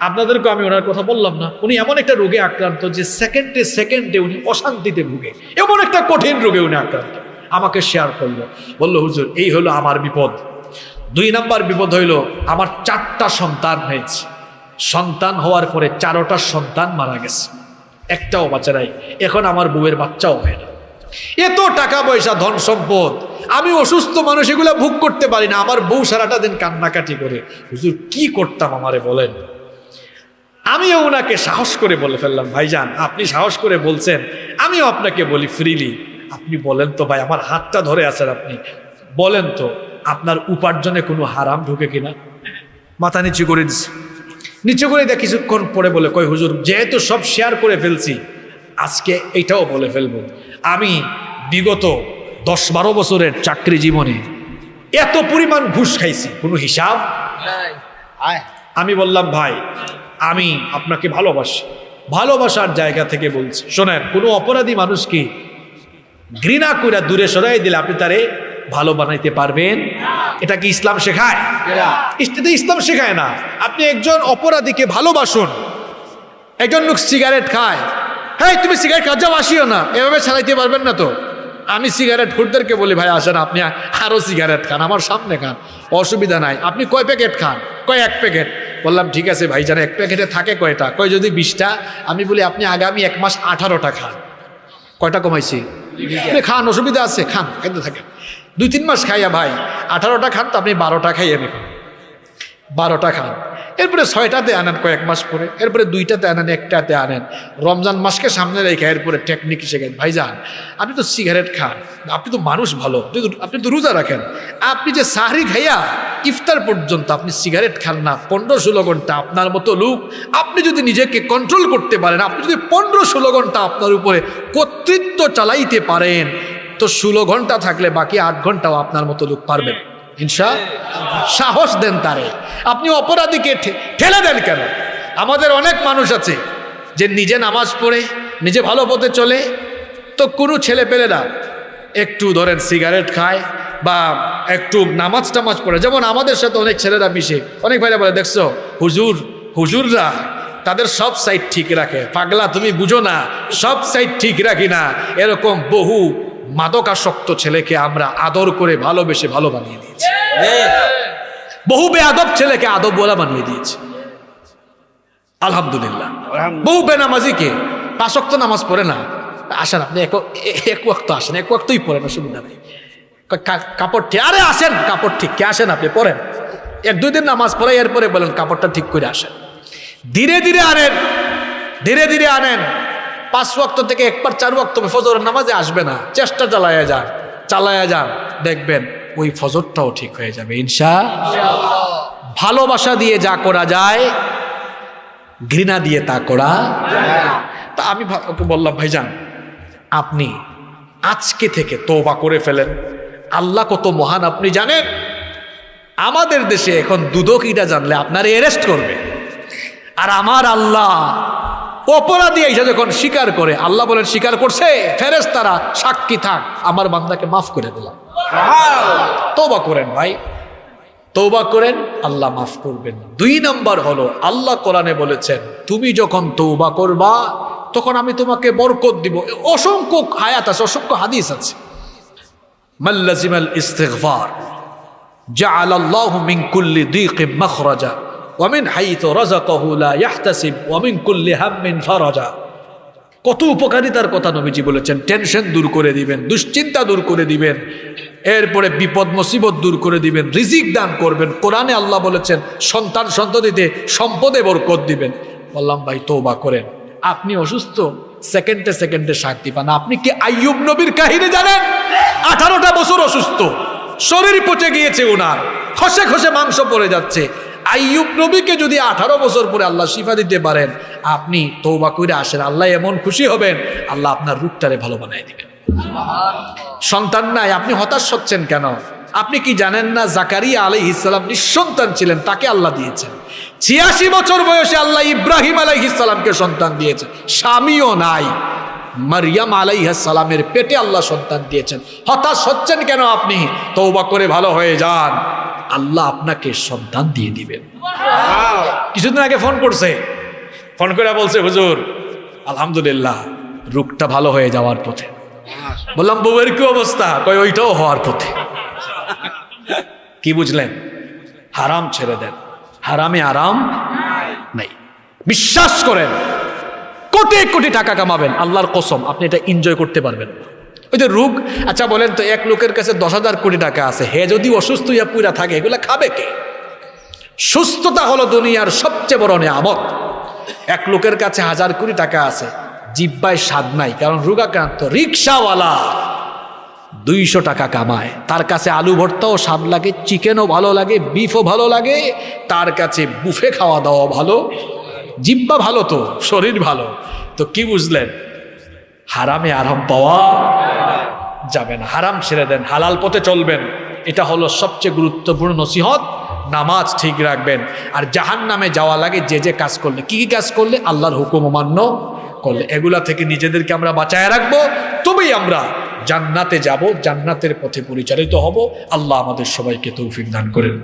আপনাদেরকে আমি ওনার কথা বললাম না, উনি এমন একটা রোগে আক্রান্ত যে সেকেন্ডে সেকেন্ডে উনি অশান্তিতে ভুগে, এমন একটা কঠিন রোগে উনি আক্রান্ত। আমাকে শেয়ার করলো, বললো হুজুর এই হলো আমার বিপদ। 2 নাম্বার বিপদ হইল আমার 4টা সন্তান হয়েছে, সন্তান হওয়ার পরে 4টা সন্তান মারা গেছে, একটাও বাচ্চা নাই, এখন আমার বউয়ের বাচ্চাও হয় না। এত টাকা পয়সা ধন সম্পদ, আমি অসুস্থ মানুষ, এগুলো ভোগ করতে পারি না। আমার বউ সারাটা দিন কান্নাকাটি করে, হুজুর কি করতাম আমারে বলেন। আমিও ওনাকে সাহস করে বলে ফেললাম, ভাইজান আপনি সাহস করে বলছেন, আমিও আপনাকে বলি ফ্রিলি, আপনি বলেন তো ভাই, আমার হাতটা ধরে আছেন, আপনি বলেন তো আপনার উপার্জনে কোনো হারাম ঢুকে কিনা। মাথা নিচু করে দিচ্ছি, নিচু করে দেখ, কিছুক্ষণ পরে বলে কই হুজুর যেহেতু সব শেয়ার করে ফেলছি, আজকে এটাও বলে ফেলবো, আমি বিগত 10-12 বছরের চাকরি জীবনে এত পরিমাণ ঘুষ খাইছি, কোনো হিসাব। আমি বললাম ভাই আমি আপনাকে ভালোবাসি, ভালোবাসার জায়গা থেকে বলছি, শোনেন কোনো অপরাধী মানুষকে ঘৃণা করে দূরে সরাই দিলে আপনি তারে ভালো বানাইতে পারবেন? এটা কি ইসলাম শেখায়? এটা ইসলাম শেখায় না। আপনি একজন অপরাধীকে ভালোবাসুন, একজন লোক সিগারেট খায়, হ্যাঁ তুমি সিগারেট খাওয়া যাও, আসিও না, এভাবে ছাড়াইতে পারবেন না তো। আমি সিগারেট খুরদেরকে বলি ভাই আসেন আপনি আরো সিগারেট খান, আমার সামনে খান, অসুবিধা নাই। আপনি কয় প্যাকেট খান? কয় 1 প্যাকেট। বললাম ঠিক আছে ভাই জান 1 প্যাকেটে থাকে কয়টা? কয় যদি 20টা। আমি বলি আপনি আগামী 1 মাস 18টা খান। কয়টা কমাইছি? খান, অসুবিধা আছে, খান, খাইতে থাকেন। 2-3 মাস খাইয়া ভাই 18টা খান, তো আপনি 12টা খাইয়ে নেবেন, 12টা খান। এরপরে 6টাতে আনেন কয়েক মাস পরে, এরপরে 2টাতে আনেন, 1টাতে আনেন। রমজান মাসকে সামনে রেখে এরপরে টেকনিক শেখেন। ভাইজান আপনি তো সিগারেট খান, আপনি তো মানুষ ভালো, আপনি তো রোজা রাখেন, আপনি যে সাহরি খাইয়া ইফতার পর্যন্ত আপনি সিগারেট খান না 15-16 ঘন্টা, আপনার মতো লোক, আপনি যদি নিজেকে কন্ট্রোল করতে পারেন, আপনি যদি 15-16 ঘন্টা আপনার উপরে কর্তৃত্ব চালাইতে পারেন, তো 16 ঘন্টা থাকলে বাকি 8 ঘন্টাও আপনার মতো লোক পারবেন ইনশাআল্লাহ। সাহস দেন তারে, আপনি অপরাধীকে ঠেলে দেন কেন? আমাদের অনেক মানুষ আছে যে নিজে নামাজ পড়ে নিজে ভালো পথে চলে, তো কোনো ছেলে পেলেরা একটু ধরেন সিগারেট খায় বা একটু নামাজ টামাজ পড়ে, যেমন আমাদের সাথে অনেক ছেলেরা মিশে, অনেক ভাইরা বলে দেখছো হুজুররা তাদের সব সাইড ঠিক রাখে। পাগলা তুমি বুঝো না, সব সাইড ঠিক রাখি না। এরকম বহু মাদকাসক্ত ছেলেকে আমরা আদর করে ভালোবেসে ভালো বানিয়ে দিয়েছি, বহু বেয়াদব ছেলেকে আদব বলা বানিয়ে দিয়েছি আলহামদুলিল্লাহ। বহু বেনামাজিকে 5 ওয়াক্ত নামাজ পড়ে না, আসেন আপনি এক ওয়াক্ত আসেন, এক ওয়াক্তই পড়েন, অসুবিধা নেই। কাপড় ঠিক, আরে আসেন কাপড় ঠিক কে, আসেন আপনি পড়েন, 1-2 দিন নামাজ পড়ে এরপরে বলেন কাপড়টা ঠিক করে আসেন। ধীরে ধীরে আনেন, ধীরে ধীরে আনেন। 5 ওয়াক্ত থেকে একবার 4 ওয়াক্ত ফজরের নামাজে আসবে না, চেষ্টা চালায়া যান, দেখবেন ওই ফজরটাও ঠিক হয়ে যাবে ইনশাআল্লাহ। ভালোবাসা দিয়ে যা করা যায়, ঘৃণা দিয়ে তা করা যায়। তা আমি বললাম ভাইজান আপনি আজকে থেকে তওবা করে ফেলেন, আল্লাহ কত মহান আপনি জানেন। আমাদের দেশে এখন দুদকীটা জানলে আপনার অ্যারেস্ট করবে, আর আমার আল্লাহ অপরাধী এসে যখন স্বীকার করে, আল্লাহ বলেন স্বীকার করছে, ফেরেশতারা সাক্ষী থাক, আমার বান্দাকে মাফ করে দিলাম। তওবা করেন ভাই, তওবা করেন, আল্লাহ মাফ করবেন। 2 নম্বর হলো আল্লাহ কোরআনে বলেছেন তুমি যখন তওবা করবা তখন আমি তোমাকে বরকত দিব। অসংখ্য আয়াত আছে, অসংখ্য হাদিস আছে। মাল্লাজিমাল ইস্তিগফার জাআলাল্লাহু মিন কুল্লি দীকিম মাখরাজা ওয়া মিন হাইতু রাযাকাহু লা ইয়াহতাসিব ওয়া মিন কুল্লি হাম্মিন ফারাজা। কত উপকারিতার কথা নবীজি বলেছেন। টেনশন দূর করে দিবেন, দুশ্চিন্তা দূর করে দিবেন, এরপরে বিপদ মুসিবত দূর করে দিবেন, রিজিক দান করবেন। কোরআনে আল্লাহ বলেছেন সন্তান সন্ততিতে সম্পদে বরকত দিবেন। বললাম ভাই তওবা করেন। আপনি অসুস্থ, সেকেন্ডে সেকেন্ডে শান্তি পান। আপনি কি আইয়ুব নবীর কাহিনী জানেন? 18টা বছর অসুস্থ, শরীর পচে গিয়েছে, ওনার খসে খসে মাংস পড়ে যাচ্ছে। আইয়ুব নবীকে যদি 18 বছর পরে আল্লাহ শিফা দিতে পারেন, আপনি তওবা করে আসেন, আল্লাহ এমন খুশি হবেন, আল্লাহ আপনার রূপটারে ভালো বানায় দিবেন। সন্তান নাই, আপনি হতাশ হচ্ছেন কেন? আপনি কি জানেন না জাকারিয়া আলাইহিস সালাম নিঃসন্তান ছিলেন, তাকে আল্লাহ দিয়েছেন। 86 বছর বয়সে আল্লাহ ইব্রাহিম আলাইহিস সালামকে সন্তান দিয়েছেন, স্বামীও নাই। মারিয়াম আলাইহিস সালামের পেটে আল্লাহ সন্তান দিয়েছেন। হতাশ হচ্ছেন কেন? আপনি তওবা করে ভালো হয়ে যান, আল্লাহ আপনাকে সন্তান দিয়ে দিবেন। কিছুদিন আগে ফোন করছে, ফোন করে বলছে হুজুর আলহামদুলিল্লাহ রোগটা ভালো হয়ে যাওয়ার পথে। বললাম বউয়ের কি অবস্থা? কয় ওইটাও হওয়ার পথে। কি বুঝলেন? হারাম ছেড়ে দেন, হারামে আরাম নাই। বিশ্বাস করেন কোটি কোটি টাকা কামাবেন, আল্লাহর কসম আপনি এটা এনজয় করতে পারবেন না। ওই যে রোগ, আচ্ছা বলেন তো, এক লোকের কাছে 10,000 কোটি টাকা আছে, হে যদি অসুস্থ হইয়া পুরা থাকে, এগুলা খাবে কে? সুস্থতা হলো দুনিয়ার সবচেয়ে বড় নিয়ামত। এক লোকের কাছে 1000 কোটি টাকা আছে, জিব্বায় স্বাদ নাই, কারণ রোগাক্রান্ত। রিক্সাওয়ালা 200 টাকা কামায়, তার কাছে আলু ভর্তাও স্বাদ লাগে, চিকেনও ভালো লাগে, বিফও ভালো লাগে, তার কাছে বুফে খাওয়া দাওয়া ভালো, জিব্বা ভালো, তো শরীর ভালো। তো কি বুঝলেন? হারামে আরাম পাওয়া যাবে না। হারাম ছেড়ে দেন, হালাল পথে চলবেন, এটা হলো সবচেয়ে গুরুত্বপূর্ণ নসিহত। নামাজ ঠিক রাখবেন। আর জাহান্নামে যাওয়া লাগে যে যে কাজ করলে, কি কি কাজ করলে? আল্লাহর হুকুম অমান্য করলে। এগুলা থেকে নিজেদেরকে আমরা বাঁচায় রাখবো, তবেই আমরা জান্নাতে যাব, জান্নাতের পথে পরিচালিত হব। আল্লাহ আমাদের সবাইকে তৌফিক দান করেন।